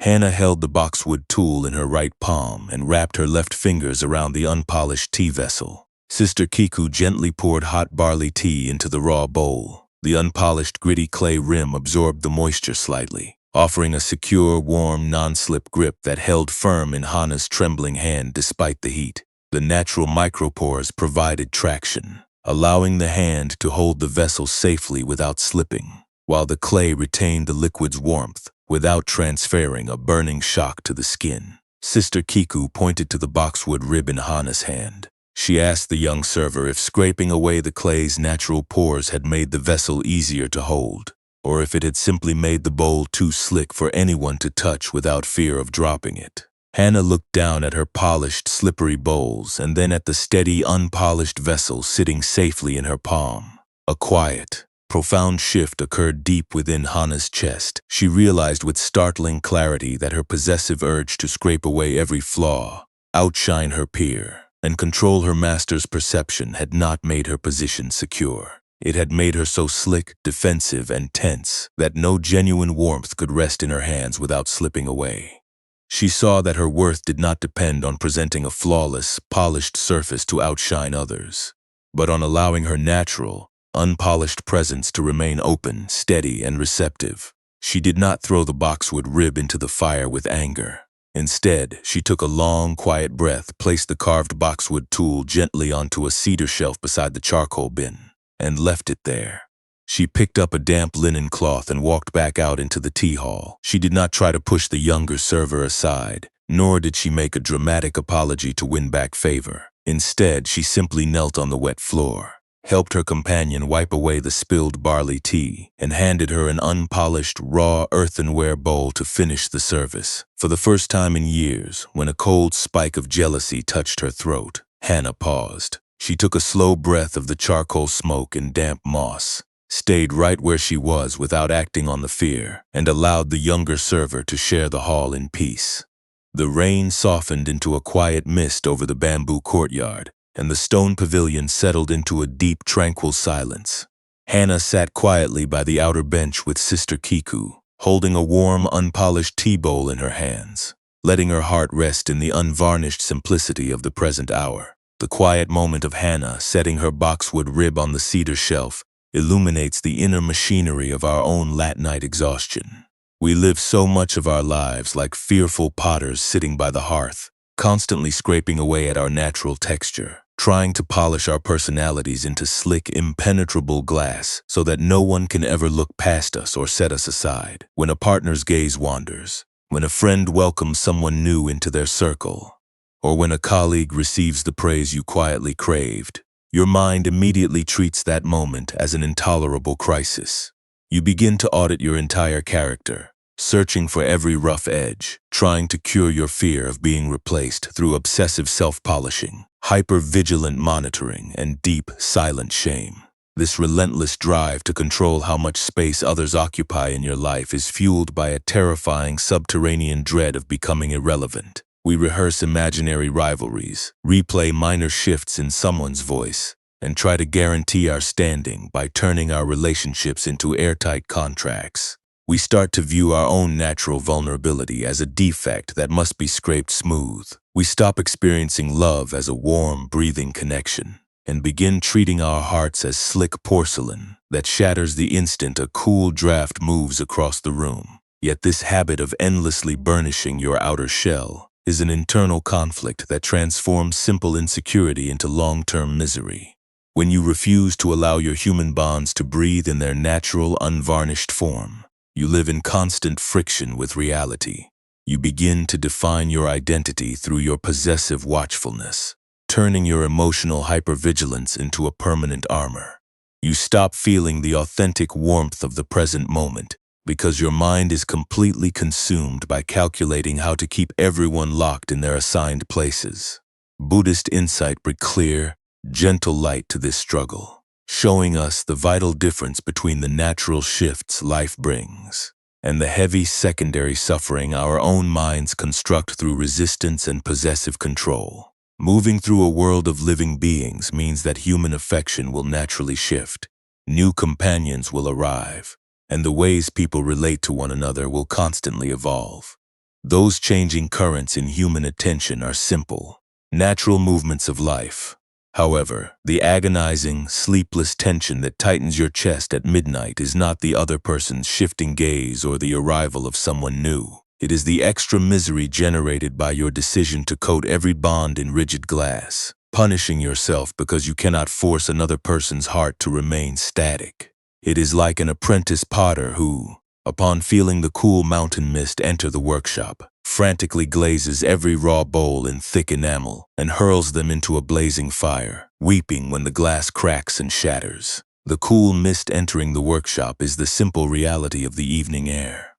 Hannah held the boxwood tool in her right palm and wrapped her left fingers around the unpolished tea vessel. Sister Kiku gently poured hot barley tea into the raw bowl. The unpolished, gritty clay rim absorbed the moisture slightly, offering a secure, warm, non-slip grip that held firm in Hannah's trembling hand despite the heat. The natural micropores provided traction, allowing the hand to hold the vessel safely without slipping, while the clay retained the liquid's warmth without transferring a burning shock to the skin. Sister Kiku pointed to the boxwood rib in Hannah's hand. She asked the young server if scraping away the clay's natural pores had made the vessel easier to hold, or if it had simply made the bowl too slick for anyone to touch without fear of dropping it. Hannah looked down at her polished, slippery bowls and then at the steady, unpolished vessel sitting safely in her palm. A quiet, profound shift occurred deep within Hannah's chest. She realized with startling clarity that her possessive urge to scrape away every flaw, outshine her peer, and control her master's perception had not made her position secure. It had made her so slick, defensive, and tense that no genuine warmth could rest in her hands without slipping away. She saw that her worth did not depend on presenting a flawless, polished surface to outshine others, but on allowing her natural, unpolished presence to remain open, steady, and receptive. She did not throw the boxwood rib into the fire with anger. Instead, she took a long, quiet breath, placed the carved boxwood tool gently onto a cedar shelf beside the charcoal bin, and left it there. She picked up a damp linen cloth and walked back out into the tea hall. She did not try to push the younger server aside, nor did she make a dramatic apology to win back favor. Instead, she simply knelt on the wet floor, helped her companion wipe away the spilled barley tea, and handed her an unpolished, raw earthenware bowl to finish the service. For the first time in years, when a cold spike of jealousy touched her throat, Hannah paused. She took a slow breath of the charcoal smoke and damp moss, stayed right where she was without acting on the fear, and allowed the younger server to share the hall in peace. The rain softened into a quiet mist over the bamboo courtyard, and the stone pavilion settled into a deep, tranquil silence. Hannah sat quietly by the outer bench with Sister Kiku, holding a warm, unpolished tea bowl in her hands, letting her heart rest in the unvarnished simplicity of the present hour. The quiet moment of Hannah setting her boxwood rib on the cedar shelf illuminates the inner machinery of our own lat-night exhaustion. We live so much of our lives like fearful potters sitting by the hearth, constantly scraping away at our natural texture, trying to polish our personalities into slick, impenetrable glass so that no one can ever look past us or set us aside. When a partner's gaze wanders, when a friend welcomes someone new into their circle, or when a colleague receives the praise you quietly craved, your mind immediately treats that moment as an intolerable crisis. You begin to audit your entire character, searching for every rough edge, trying to cure your fear of being replaced through obsessive self-polishing, hyper-vigilant monitoring, and deep, silent shame. This relentless drive to control how much space others occupy in your life is fueled by a terrifying subterranean dread of becoming irrelevant. We rehearse imaginary rivalries, replay minor shifts in someone's voice, and try to guarantee our standing by turning our relationships into airtight contracts. We start to view our own natural vulnerability as a defect that must be scraped smooth. We stop experiencing love as a warm, breathing connection, and begin treating our hearts as slick porcelain that shatters the instant a cool draft moves across the room. Yet this habit of endlessly burnishing your outer shell is an internal conflict that transforms simple insecurity into long-term misery. When you refuse to allow your human bonds to breathe in their natural, unvarnished form, you live in constant friction with reality. You begin to define your identity through your possessive watchfulness, turning your emotional hypervigilance into a permanent armor. You stop feeling the authentic warmth of the present moment because your mind is completely consumed by calculating how to keep everyone locked in their assigned places. Buddhist insight brings clear, gentle light to this struggle, showing us the vital difference between the natural shifts life brings and the heavy secondary suffering our own minds construct through resistance and possessive control. Moving through a world of living beings means that human affection will naturally shift, new companions will arrive, and the ways people relate to one another will constantly evolve. Those changing currents in human attention are simple, natural movements of life. However, the agonizing, sleepless tension that tightens your chest at midnight is not the other person's shifting gaze or the arrival of someone new. It is the extra misery generated by your decision to coat every bond in rigid glass, punishing yourself because you cannot force another person's heart to remain static. It is like an apprentice potter who, upon feeling the cool mountain mist enter the workshop, frantically glazes every raw bowl in thick enamel and hurls them into a blazing fire, weeping when the glass cracks and shatters. The cool mist entering the workshop is the simple reality of the evening air.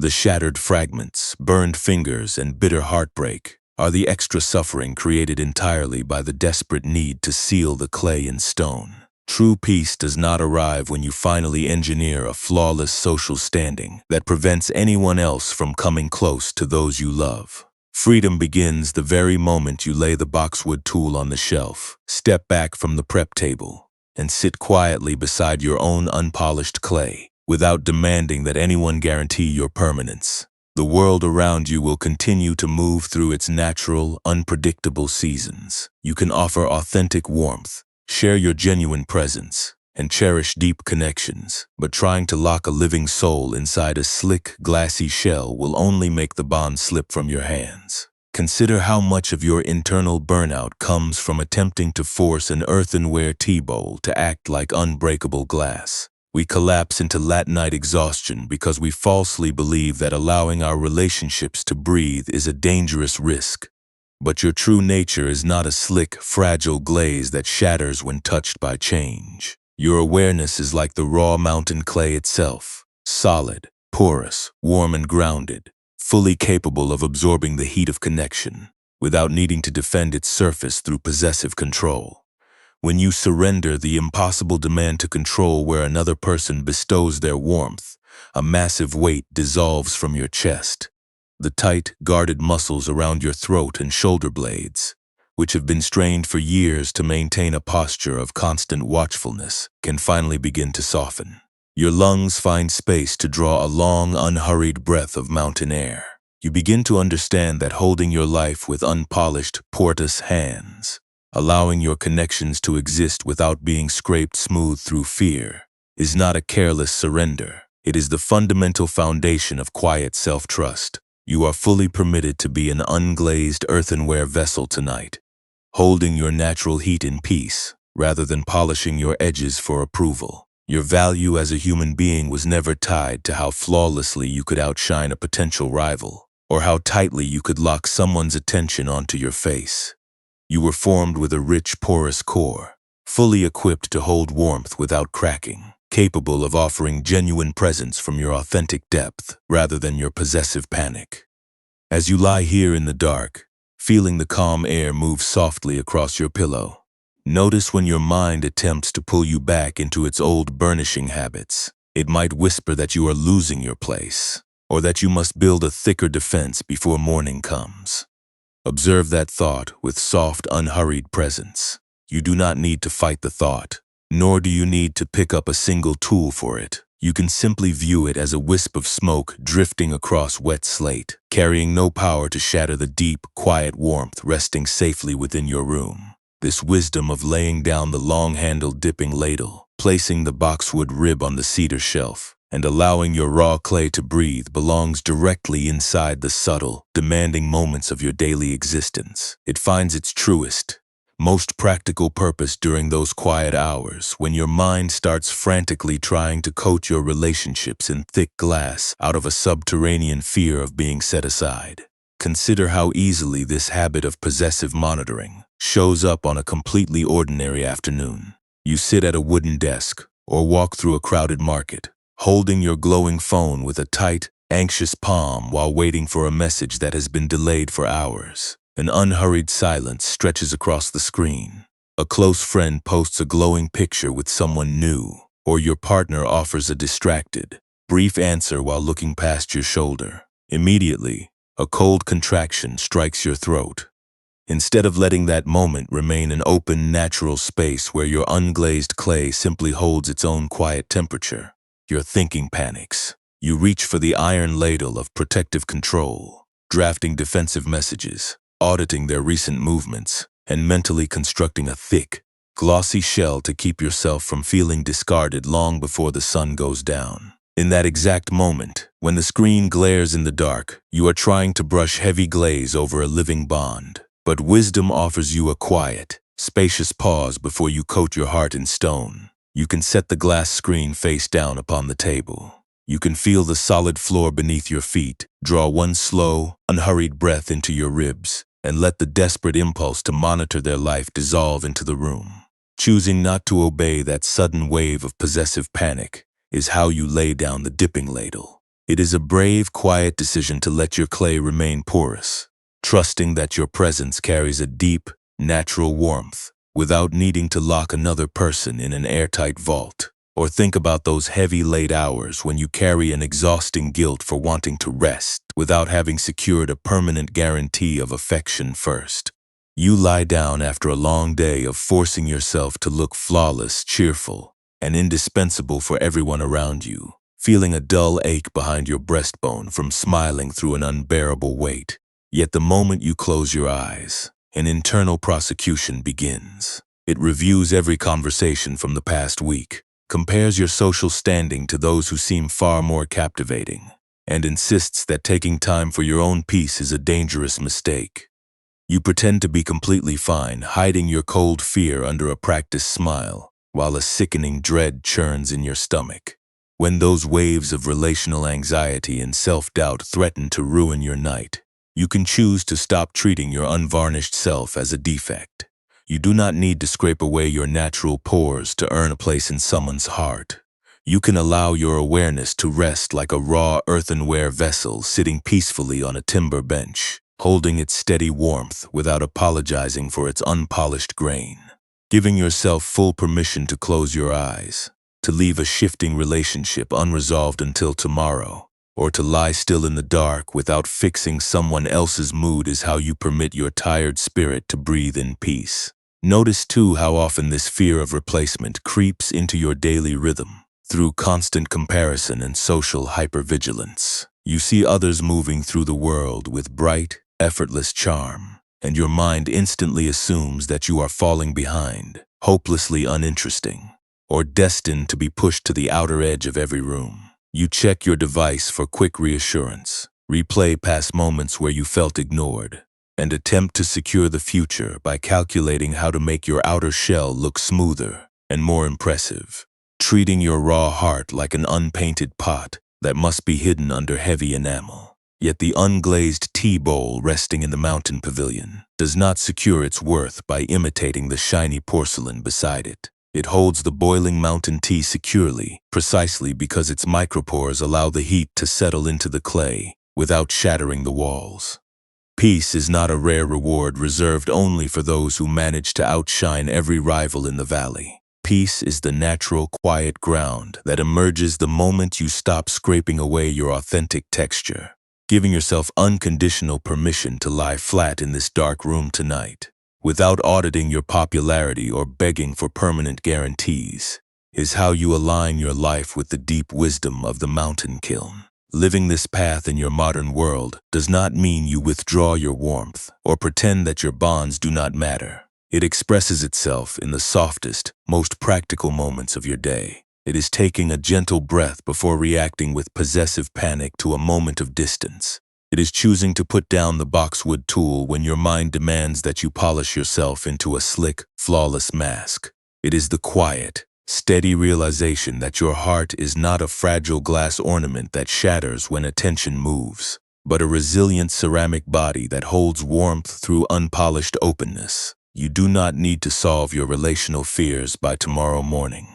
The shattered fragments, burned fingers, and bitter heartbreak are the extra suffering created entirely by the desperate need to seal the clay in stone. True peace does not arrive when you finally engineer a flawless social standing that prevents anyone else from coming close to those you love. Freedom begins the very moment you lay the boxwood tool on the shelf, step back from the prep table, and sit quietly beside your own unpolished clay, without demanding that anyone guarantee your permanence. The world around you will continue to move through its natural, unpredictable seasons. You can offer authentic warmth, share your genuine presence, and cherish deep connections, but trying to lock a living soul inside a slick, glassy shell will only make the bond slip from your hands. Consider how much of your internal burnout comes from attempting to force an earthenware tea bowl to act like unbreakable glass. We collapse into late-night exhaustion because we falsely believe that allowing our relationships to breathe is a dangerous risk. But your true nature is not a slick, fragile glaze that shatters when touched by change. Your awareness is like the raw mountain clay itself, solid, porous, warm and grounded, fully capable of absorbing the heat of connection, without needing to defend its surface through possessive control. When you surrender the impossible demand to control where another person bestows their warmth, a massive weight dissolves from your chest. The tight, guarded muscles around your throat and shoulder blades, which have been strained for years to maintain a posture of constant watchfulness, can finally begin to soften. Your lungs find space to draw a long, unhurried breath of mountain air. You begin to understand that holding your life with unpolished, porous hands, allowing your connections to exist without being scraped smooth through fear, is not a careless surrender. It is the fundamental foundation of quiet self-trust. You are fully permitted to be an unglazed earthenware vessel tonight, holding your natural heat in peace, rather than polishing your edges for approval. Your value as a human being was never tied to how flawlessly you could outshine a potential rival, or how tightly you could lock someone's attention onto your face. You were formed with a rich, porous core, fully equipped to hold warmth without cracking, capable of offering genuine presence from your authentic depth rather than your possessive panic. As you lie here in the dark, feeling the calm air move softly across your pillow, notice when your mind attempts to pull you back into its old burnishing habits. It might whisper that you are losing your place, or that you must build a thicker defense before morning comes. Observe that thought with soft, unhurried presence. You do not need to fight the thought, nor do you need to pick up a single tool for it. You can simply view it as a wisp of smoke drifting across wet slate, carrying no power to shatter the deep, quiet warmth resting safely within your room. This wisdom of laying down the long-handled dipping ladle, placing the boxwood rib on the cedar shelf, and allowing your raw clay to breathe belongs directly inside the subtle, demanding moments of your daily existence. It finds its truest, most practical purpose during those quiet hours when your mind starts frantically trying to coat your relationships in thick glass out of a subterranean fear of being set aside. Consider how easily this habit of possessive monitoring shows up on a completely ordinary afternoon. You sit at a wooden desk or walk through a crowded market, holding your glowing phone with a tight, anxious palm while waiting for a message that has been delayed for hours. An unhurried silence stretches across the screen. A close friend posts a glowing picture with someone new, or your partner offers a distracted, brief answer while looking past your shoulder. Immediately, a cold contraction strikes your throat. Instead of letting that moment remain an open, natural space where your unglazed clay simply holds its own quiet temperature, your thinking panics. You reach for the iron ladle of protective control, drafting defensive messages, auditing their recent movements, and mentally constructing a thick, glossy shell to keep yourself from feeling discarded long before the sun goes down. In that exact moment, when the screen glares in the dark, you are trying to brush heavy glaze over a living bond. But wisdom offers you a quiet, spacious pause before you coat your heart in stone. You can set the glass screen face down upon the table. You can feel the solid floor beneath your feet, draw one slow, unhurried breath into your ribs, and let the desperate impulse to monitor their life dissolve into the room. Choosing not to obey that sudden wave of possessive panic is how you lay down the dipping ladle. It is a brave, quiet decision to let your clay remain porous, trusting that your presence carries a deep, natural warmth without needing to lock another person in an airtight vault. Or think about those heavy late hours when you carry an exhausting guilt for wanting to rest without having secured a permanent guarantee of affection first. You lie down after a long day of forcing yourself to look flawless, cheerful, and indispensable for everyone around you, feeling a dull ache behind your breastbone from smiling through an unbearable weight. Yet the moment you close your eyes, an internal prosecution begins. It reviews every conversation from the past week, compares your social standing to those who seem far more captivating, and insists that taking time for your own peace is a dangerous mistake. You pretend to be completely fine, hiding your cold fear under a practiced smile, while a sickening dread churns in your stomach. When those waves of relational anxiety and self-doubt threaten to ruin your night, you can choose to stop treating your unvarnished self as a defect. You do not need to scrape away your natural pores to earn a place in someone's heart. You can allow your awareness to rest like a raw earthenware vessel sitting peacefully on a timber bench, holding its steady warmth without apologizing for its unpolished grain. Giving yourself full permission to close your eyes, to leave a shifting relationship unresolved until tomorrow, or to lie still in the dark without fixing someone else's mood is how you permit your tired spirit to breathe in peace. Notice too how often this fear of replacement creeps into your daily rhythm through constant comparison and social hypervigilance. You see others moving through the world with bright, effortless charm, and your mind instantly assumes that you are falling behind, hopelessly uninteresting, or destined to be pushed to the outer edge of every room. You check your device for quick reassurance, replay past moments where you felt ignored, and attempt to secure the future by calculating how to make your outer shell look smoother and more impressive, treating your raw heart like an unpainted pot that must be hidden under heavy enamel. Yet the unglazed tea bowl resting in the mountain pavilion does not secure its worth by imitating the shiny porcelain beside it. It holds the boiling mountain tea securely, precisely because its micropores allow the heat to settle into the clay without shattering the walls. Peace is not a rare reward reserved only for those who manage to outshine every rival in the valley. Peace is the natural, quiet ground that emerges the moment you stop scraping away your authentic texture, giving yourself unconditional permission to lie flat in this dark room tonight, without auditing your popularity or begging for permanent guarantees, is how you align your life with the deep wisdom of the mountain kiln. Living this path in your modern world does not mean you withdraw your warmth or pretend that your bonds do not matter. It expresses itself in the softest, most practical moments of your day. It is taking a gentle breath before reacting with possessive panic to a moment of distance. It is choosing to put down the boxwood tool when your mind demands that you polish yourself into a slick, flawless mask. It is the quiet, steady realization that your heart is not a fragile glass ornament that shatters when attention moves, but a resilient ceramic body that holds warmth through unpolished openness. You do not need to solve your relational fears by tomorrow morning.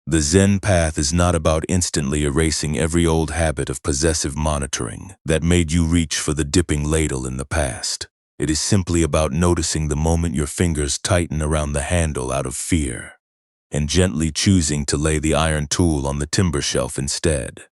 The Zen path is not about instantly erasing every old habit of possessive monitoring that made you reach for the dipping ladle in the past. It is simply about noticing the moment your fingers tighten around the handle out of fear, and gently choosing to lay the iron tool on the timber shelf instead.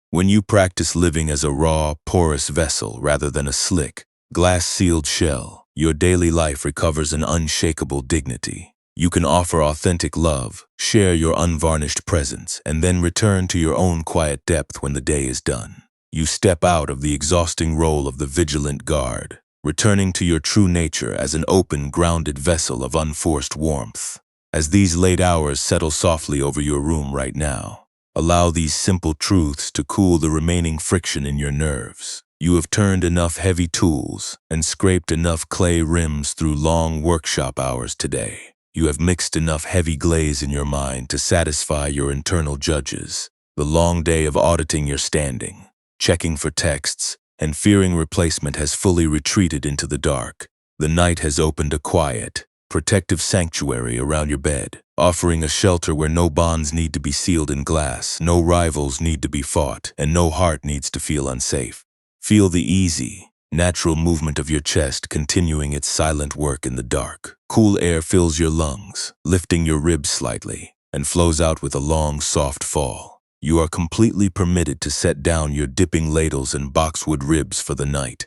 When you practice living as a raw, porous vessel rather than a slick, glass-sealed shell, your daily life recovers an unshakable dignity. You can offer authentic love, share your unvarnished presence, and then return to your own quiet depth when the day is done. You step out of the exhausting role of the vigilant guard, returning to your true nature as an open, grounded vessel of unforced warmth. As these late hours settle softly over your room right now, allow these simple truths to cool the remaining friction in your nerves. You have turned enough heavy tools and scraped enough clay rims through long workshop hours today. You have mixed enough heavy glaze in your mind to satisfy your internal judges. The long day of auditing your standing, checking for texts, and fearing replacement has fully retreated into the dark. The night has opened a quiet, protective sanctuary around your bed, offering a shelter where no bonds need to be sealed in glass, no rivals need to be fought, and no heart needs to feel unsafe. Feel the easy, natural movement of your chest continuing its silent work in the dark. Cool air fills your lungs, lifting your ribs slightly, and flows out with a long, soft fall. You are completely permitted to set down your dipping ladles and boxwood ribs for the night.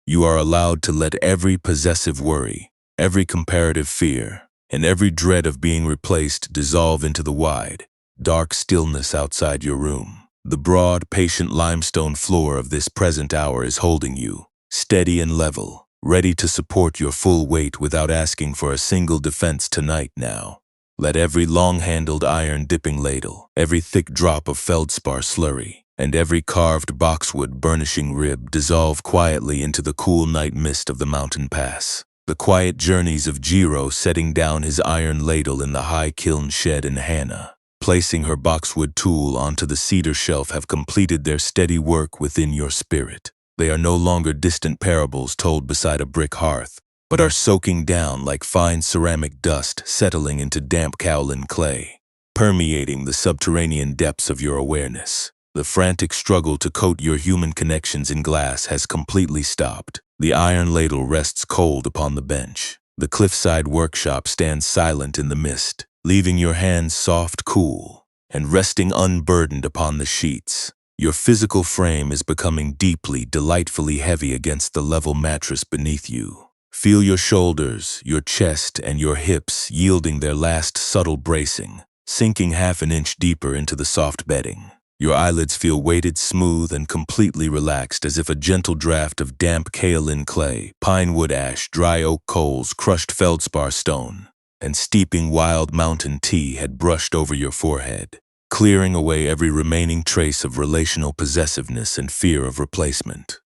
You are allowed to let every possessive worry, every comparative fear, and every dread of being replaced dissolve into the wide, dark stillness outside your room. The broad, patient limestone floor of this present hour is holding you, steady and level, ready to support your full weight without asking for a single defense tonight now. Let every long-handled iron dipping ladle, every thick drop of feldspar slurry, and every carved boxwood burnishing rib dissolve quietly into the cool night mist of the mountain pass. The quiet journeys of Jiro setting down his iron ladle in the high kiln shed and Hannah placing her boxwood tool onto the cedar shelf have completed their steady work within your spirit. They are no longer distant parables told beside a brick hearth, but are soaking down like fine ceramic dust settling into damp kaolin clay, permeating the subterranean depths of your awareness. The frantic struggle to coat your human connections in glass has completely stopped. The iron ladle rests cold upon the bench. The cliffside workshop stands silent in the mist, leaving your hands soft, cool, and resting unburdened upon the sheets. Your physical frame is becoming deeply, delightfully heavy against the level mattress beneath you. Feel your shoulders, your chest, and your hips yielding their last subtle bracing, sinking half an inch deeper into the soft bedding. Your eyelids feel weighted smooth and completely relaxed as if a gentle draft of damp kaolin clay, pine wood ash, dry oak coals, crushed feldspar stone, and steeping wild mountain tea had brushed over your forehead, clearing away every remaining trace of relational possessiveness and fear of replacement.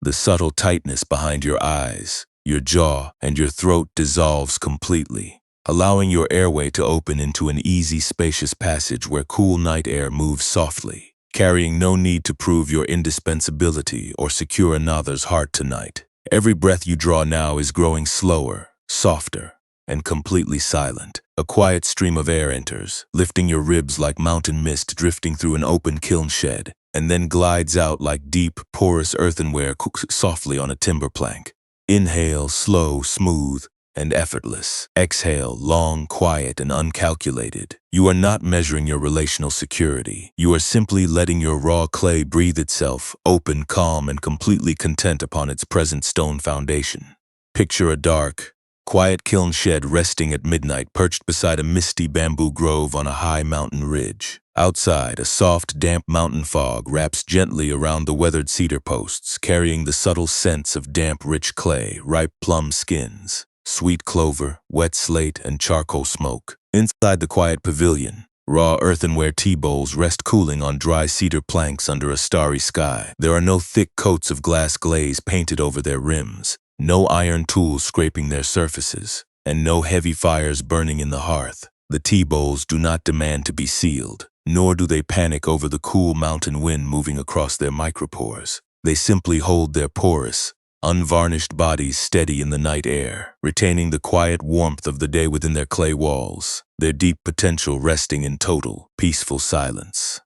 The subtle tightness behind your eyes, your jaw, and your throat dissolves completely, allowing your airway to open into an easy, spacious passage where cool night air moves softly, carrying no need to prove your indispensability or secure another's heart tonight. Every breath you draw now is growing slower, softer, and completely silent. A quiet stream of air enters, lifting your ribs like mountain mist drifting through an open kiln shed, and then glides out like deep, porous earthenware cooked softly on a timber plank. Inhale, slow, smooth, and effortless. Exhale, long, quiet, and uncalculated. You are not measuring your relational security. You are simply letting your raw clay breathe itself, open, calm, and completely content upon its present stone foundation. Picture a dark, quiet kiln shed resting at midnight perched beside a misty bamboo grove on a high mountain ridge. Outside, a soft, damp mountain fog wraps gently around the weathered cedar posts, carrying the subtle scents of damp, rich clay, ripe plum skins, sweet clover, wet slate, and charcoal smoke. Inside the quiet pavilion, raw earthenware tea bowls rest cooling on dry cedar planks under a starry sky. There are no thick coats of glass glaze painted over their rims, no iron tools scraping their surfaces, and no heavy fires burning in the hearth. The tea bowls do not demand to be sealed, nor do they panic over the cool mountain wind moving across their micropores. They simply hold their porous, unvarnished bodies steady in the night air, retaining the quiet warmth of the day within their clay walls, their deep potential resting in total, peaceful silence.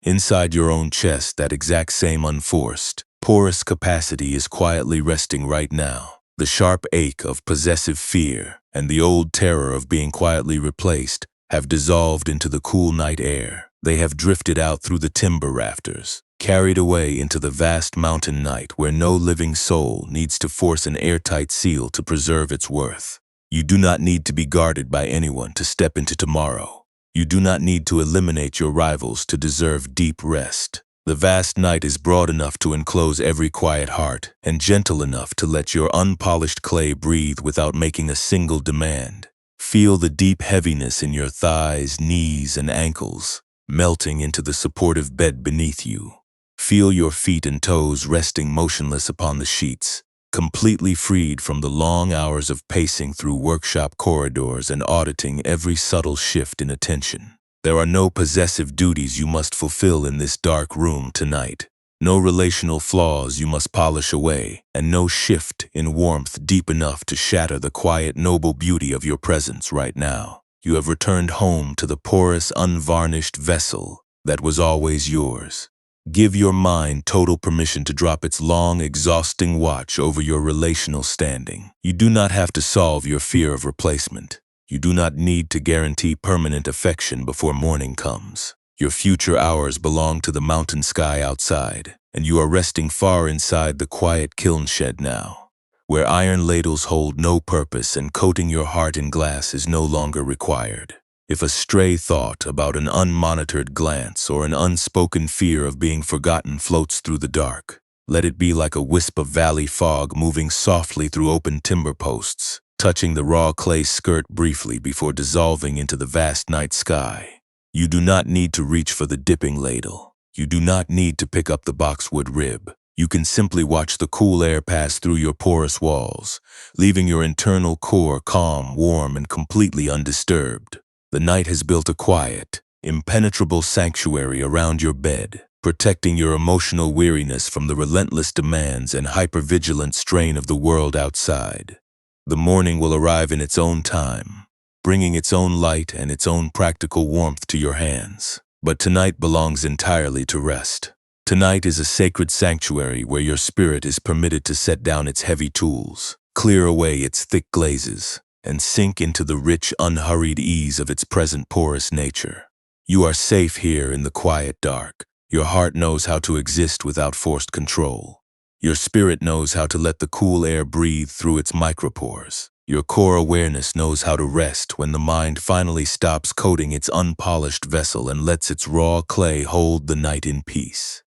Inside your own chest, that exact same unforced, porous capacity is quietly resting right now. The sharp ache of possessive fear and the old terror of being quietly replaced have dissolved into the cool night air. They have drifted out through the timber rafters, carried away into the vast mountain night where no living soul needs to force an airtight seal to preserve its worth. You do not need to be guarded by anyone to step into tomorrow. You do not need to eliminate your rivals to deserve deep rest. The vast night is broad enough to enclose every quiet heart and gentle enough to let your unpolished clay breathe without making a single demand. Feel the deep heaviness in your thighs, knees, and ankles, melting into the supportive bed beneath you. Feel your feet and toes resting motionless upon the sheets, completely freed from the long hours of pacing through workshop corridors and auditing every subtle shift in attention. There are no possessive duties you must fulfill in this dark room tonight. No relational flaws you must polish away, and no shift in warmth deep enough to shatter the quiet, noble beauty of your presence right now. You have returned home to the porous, unvarnished vessel that was always yours. Give your mind total permission to drop its long, exhausting watch over your relational standing. You do not have to solve your fear of replacement. You do not need to guarantee permanent affection before morning comes. Your future hours belong to the mountain sky outside, and you are resting far inside the quiet kiln shed now, where iron ladles hold no purpose and coating your heart in glass is no longer required. If a stray thought about an unmonitored glance or an unspoken fear of being forgotten floats through the dark, let it be like a wisp of valley fog moving softly through open timber posts, touching the raw clay skirt briefly before dissolving into the vast night sky. You do not need to reach for the dipping ladle. You do not need to pick up the boxwood rib. You can simply watch the cool air pass through your porous walls, leaving your internal core calm, warm, and completely undisturbed. The night has built a quiet, impenetrable sanctuary around your bed, protecting your emotional weariness from the relentless demands and hypervigilant strain of the world outside. The morning will arrive in its own time, bringing its own light and its own practical warmth to your hands. But tonight belongs entirely to rest. Tonight is a sacred sanctuary where your spirit is permitted to set down its heavy tools, clear away its thick glazes, and sink into the rich, unhurried ease of its present porous nature. You are safe here in the quiet dark. Your heart knows how to exist without forced control. Your spirit knows how to let the cool air breathe through its micropores. Your core awareness knows how to rest when the mind finally stops coating its unpolished vessel and lets its raw clay hold the night in peace.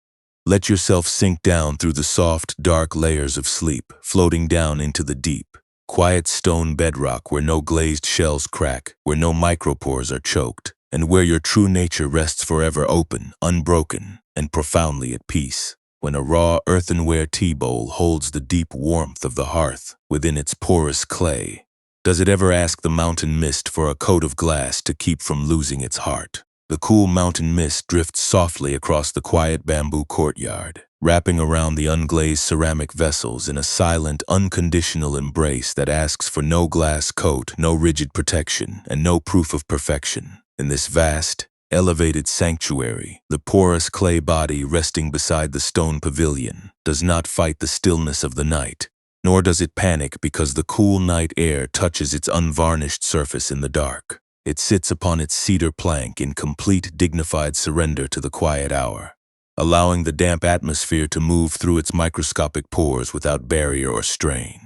Let yourself sink down through the soft, dark layers of sleep, floating down into the deep, quiet stone bedrock where no glazed shells crack, where no micropores are choked, and where your true nature rests forever open, unbroken, and profoundly at peace. When a raw earthenware tea bowl holds the deep warmth of the hearth within its porous clay, does it ever ask the mountain mist for a coat of glass to keep from losing its heart? The cool mountain mist drifts softly across the quiet bamboo courtyard, wrapping around the unglazed ceramic vessels in a silent, unconditional embrace that asks for no glass coat, no rigid protection, and no proof of perfection. In this vast, elevated sanctuary, the porous clay body resting beside the stone pavilion does not fight the stillness of the night, nor does it panic because the cool night air touches its unvarnished surface in the dark. It sits upon its cedar plank in complete, dignified surrender to the quiet hour, allowing the damp atmosphere to move through its microscopic pores without barrier or strain.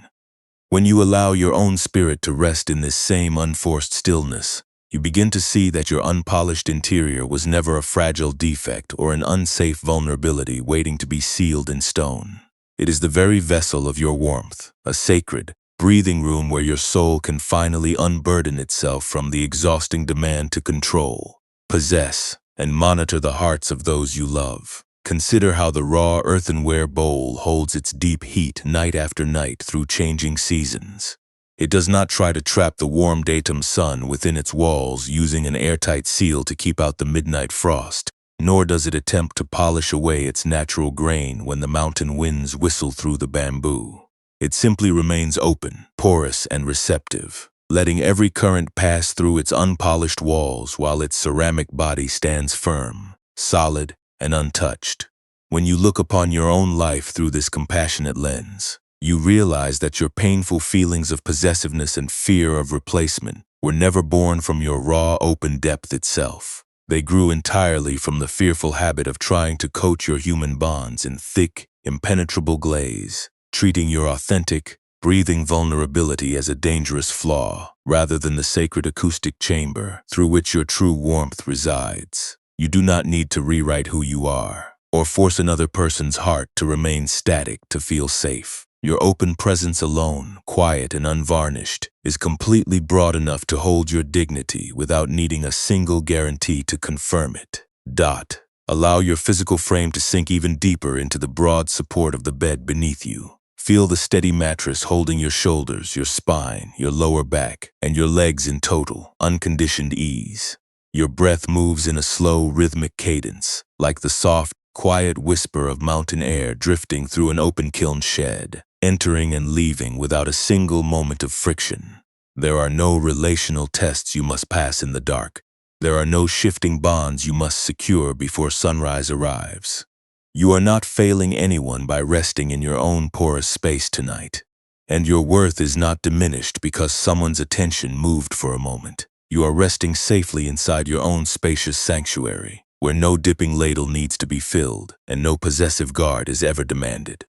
When you allow your own spirit to rest in this same unforced stillness, you begin to see that your unpolished interior was never a fragile defect or an unsafe vulnerability waiting to be sealed in stone. It is the very vessel of your warmth, a sacred, breathing room where your soul can finally unburden itself from the exhausting demand to control, possess, and monitor the hearts of those you love. Consider how the raw earthenware bowl holds its deep heat night after night through changing seasons. It does not try to trap the warm daytime sun within its walls using an airtight seal to keep out the midnight frost, nor does it attempt to polish away its natural grain when the mountain winds whistle through the bamboo. It simply remains open, porous, and receptive, letting every current pass through its unpolished walls while its ceramic body stands firm, solid, and untouched. When you look upon your own life through this compassionate lens, you realize that your painful feelings of possessiveness and fear of replacement were never born from your raw, open depth itself. They grew entirely from the fearful habit of trying to coat your human bonds in thick, impenetrable glaze, treating your authentic, breathing vulnerability as a dangerous flaw rather than the sacred acoustic chamber through which your true warmth resides. You do not need to rewrite who you are or force another person's heart to remain static to feel safe. Your open presence alone, quiet and unvarnished, is completely broad enough to hold your dignity without needing a single guarantee to confirm it. Allow your physical frame to sink even deeper into the broad support of the bed beneath you. Feel the steady mattress holding your shoulders, your spine, your lower back, and your legs in total, unconditioned ease. Your breath moves in a slow, rhythmic cadence, like the soft, quiet whisper of mountain air drifting through an open kiln shed, entering and leaving without a single moment of friction. There are no relational tests you must pass in the dark. There are no shifting bonds you must secure before sunrise arrives. You are not failing anyone by resting in your own porous space tonight. And your worth is not diminished because someone's attention moved for a moment. You are resting safely inside your own spacious sanctuary, where no dipping ladle needs to be filled and no possessive guard is ever demanded.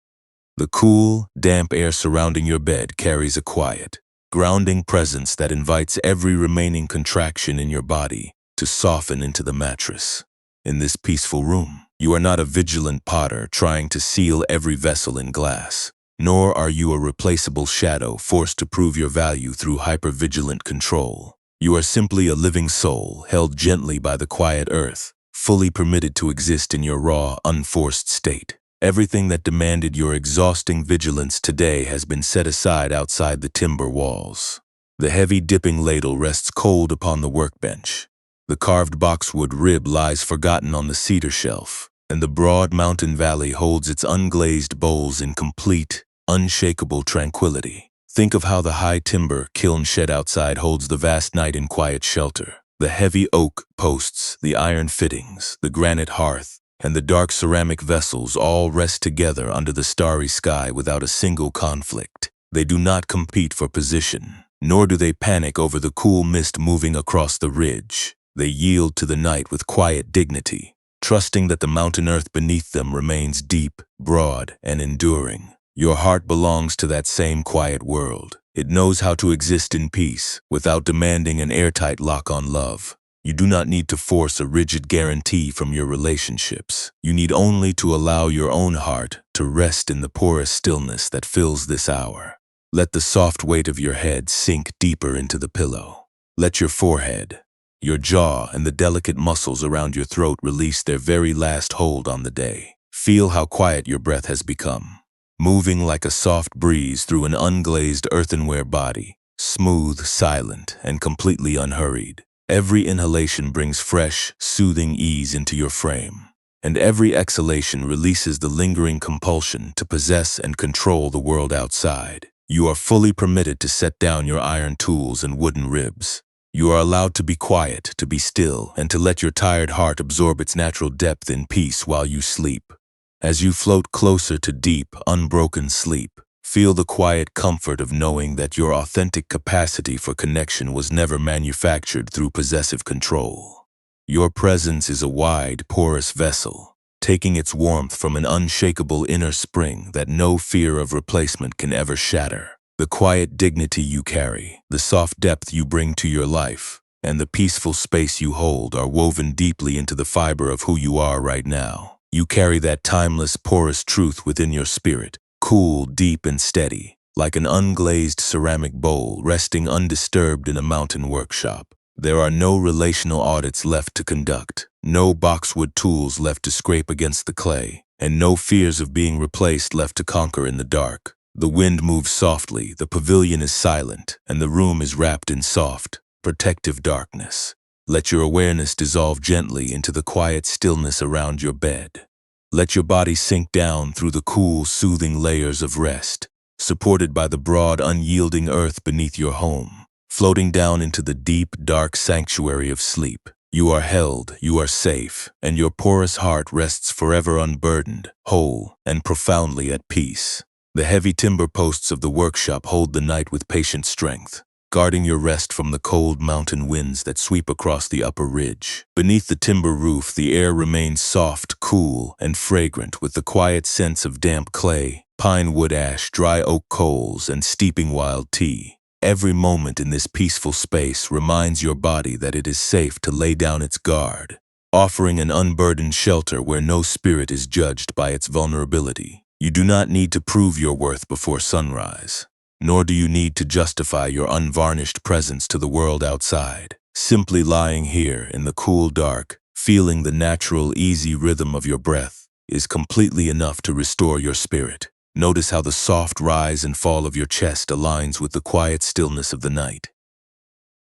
The cool, damp air surrounding your bed carries a quiet, grounding presence that invites every remaining contraction in your body to soften into the mattress. In this peaceful room, you are not a vigilant potter trying to seal every vessel in glass, nor are you a replaceable shadow forced to prove your value through hypervigilant control. You are simply a living soul held gently by the quiet earth, fully permitted to exist in your raw, unforced state. Everything that demanded your exhausting vigilance today has been set aside outside the timber walls. The heavy dipping ladle rests cold upon the workbench. The carved boxwood rib lies forgotten on the cedar shelf, and the broad mountain valley holds its unglazed bowls in complete, unshakable tranquility. Think of how the high timber kiln shed outside holds the vast night in quiet shelter. The heavy oak posts, the iron fittings, the granite hearth, and the dark ceramic vessels all rest together under the starry sky without a single conflict. They do not compete for position, nor do they panic over the cool mist moving across the ridge. They yield to the night with quiet dignity, trusting that the mountain earth beneath them remains deep, broad, and enduring. Your heart belongs to that same quiet world. It knows how to exist in peace without demanding an airtight lock on love. You do not need to force a rigid guarantee from your relationships. You need only to allow your own heart to rest in the porous stillness that fills this hour. Let the soft weight of your head sink deeper into the pillow. Let your forehead, your jaw, and the delicate muscles around your throat release their very last hold on the day. Feel how quiet your breath has become, moving like a soft breeze through an unglazed earthenware body, smooth, silent, and completely unhurried. Every inhalation brings fresh, soothing ease into your frame, and every exhalation releases the lingering compulsion to possess and control the world outside. You are fully permitted to set down your iron tools and wooden ribs. You are allowed to be quiet, to be still, and to let your tired heart absorb its natural depth in peace while you sleep. As you float closer to deep, unbroken sleep, feel the quiet comfort of knowing that your authentic capacity for connection was never manufactured through possessive control. Your presence is a wide, porous vessel, taking its warmth from an unshakable inner spring that no fear of replacement can ever shatter. The quiet dignity you carry, the soft depth you bring to your life, and the peaceful space you hold are woven deeply into the fiber of who you are right now. You carry that timeless, porous truth within your spirit, cool, deep, and steady, like an unglazed ceramic bowl resting undisturbed in a mountain workshop. There are no relational audits left to conduct, no boxwood tools left to scrape against the clay, and no fears of being replaced left to conquer in the dark. The wind moves softly, the pavilion is silent, and the room is wrapped in soft, protective darkness. Let your awareness dissolve gently into the quiet stillness around your bed. Let your body sink down through the cool, soothing layers of rest, supported by the broad, unyielding earth beneath your home, floating down into the deep, dark sanctuary of sleep. You are held, you are safe, and your porous heart rests forever unburdened, whole, and profoundly at peace. The heavy timber posts of the workshop hold the night with patient strength, guarding your rest from the cold mountain winds that sweep across the upper ridge. Beneath the timber roof, the air remains soft, cool, and fragrant with the quiet scents of damp clay, pine wood ash, dry oak coals, and steeping wild tea. Every moment in this peaceful space reminds your body that it is safe to lay down its guard, offering an unburdened shelter where no spirit is judged by its vulnerability. You do not need to prove your worth before sunrise, nor do you need to justify your unvarnished presence to the world outside. Simply lying here in the cool dark, feeling the natural, easy rhythm of your breath, is completely enough to restore your spirit. Notice how the soft rise and fall of your chest aligns with the quiet stillness of the night.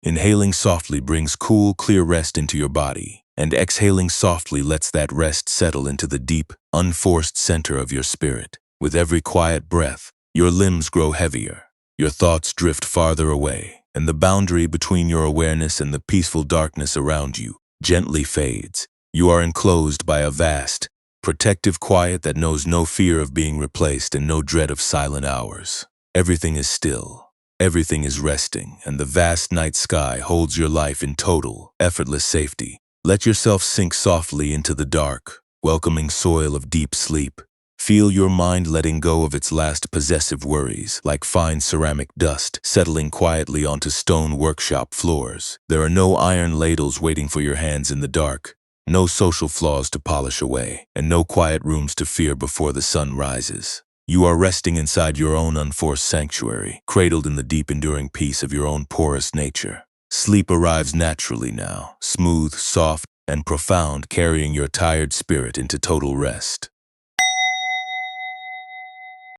Inhaling softly brings cool, clear rest into your body, and exhaling softly lets that rest settle into the deep, unforced center of your spirit. With every quiet breath, your limbs grow heavier, your thoughts drift farther away, and the boundary between your awareness and the peaceful darkness around you gently fades. You are enclosed by a vast, protective quiet that knows no fear of being replaced and no dread of silent hours. Everything is still, everything is resting, and the vast night sky holds your life in total, effortless safety. Let yourself sink softly into the dark, welcoming soil of deep sleep. Feel your mind letting go of its last possessive worries, like fine ceramic dust settling quietly onto stone workshop floors. There are no iron ladles waiting for your hands in the dark, no social flaws to polish away, and no quiet rooms to fear before the sun rises. You are resting inside your own unforced sanctuary, cradled in the deep enduring peace of your own porous nature. Sleep arrives naturally now, smooth, soft, and profound, carrying your tired spirit into total rest.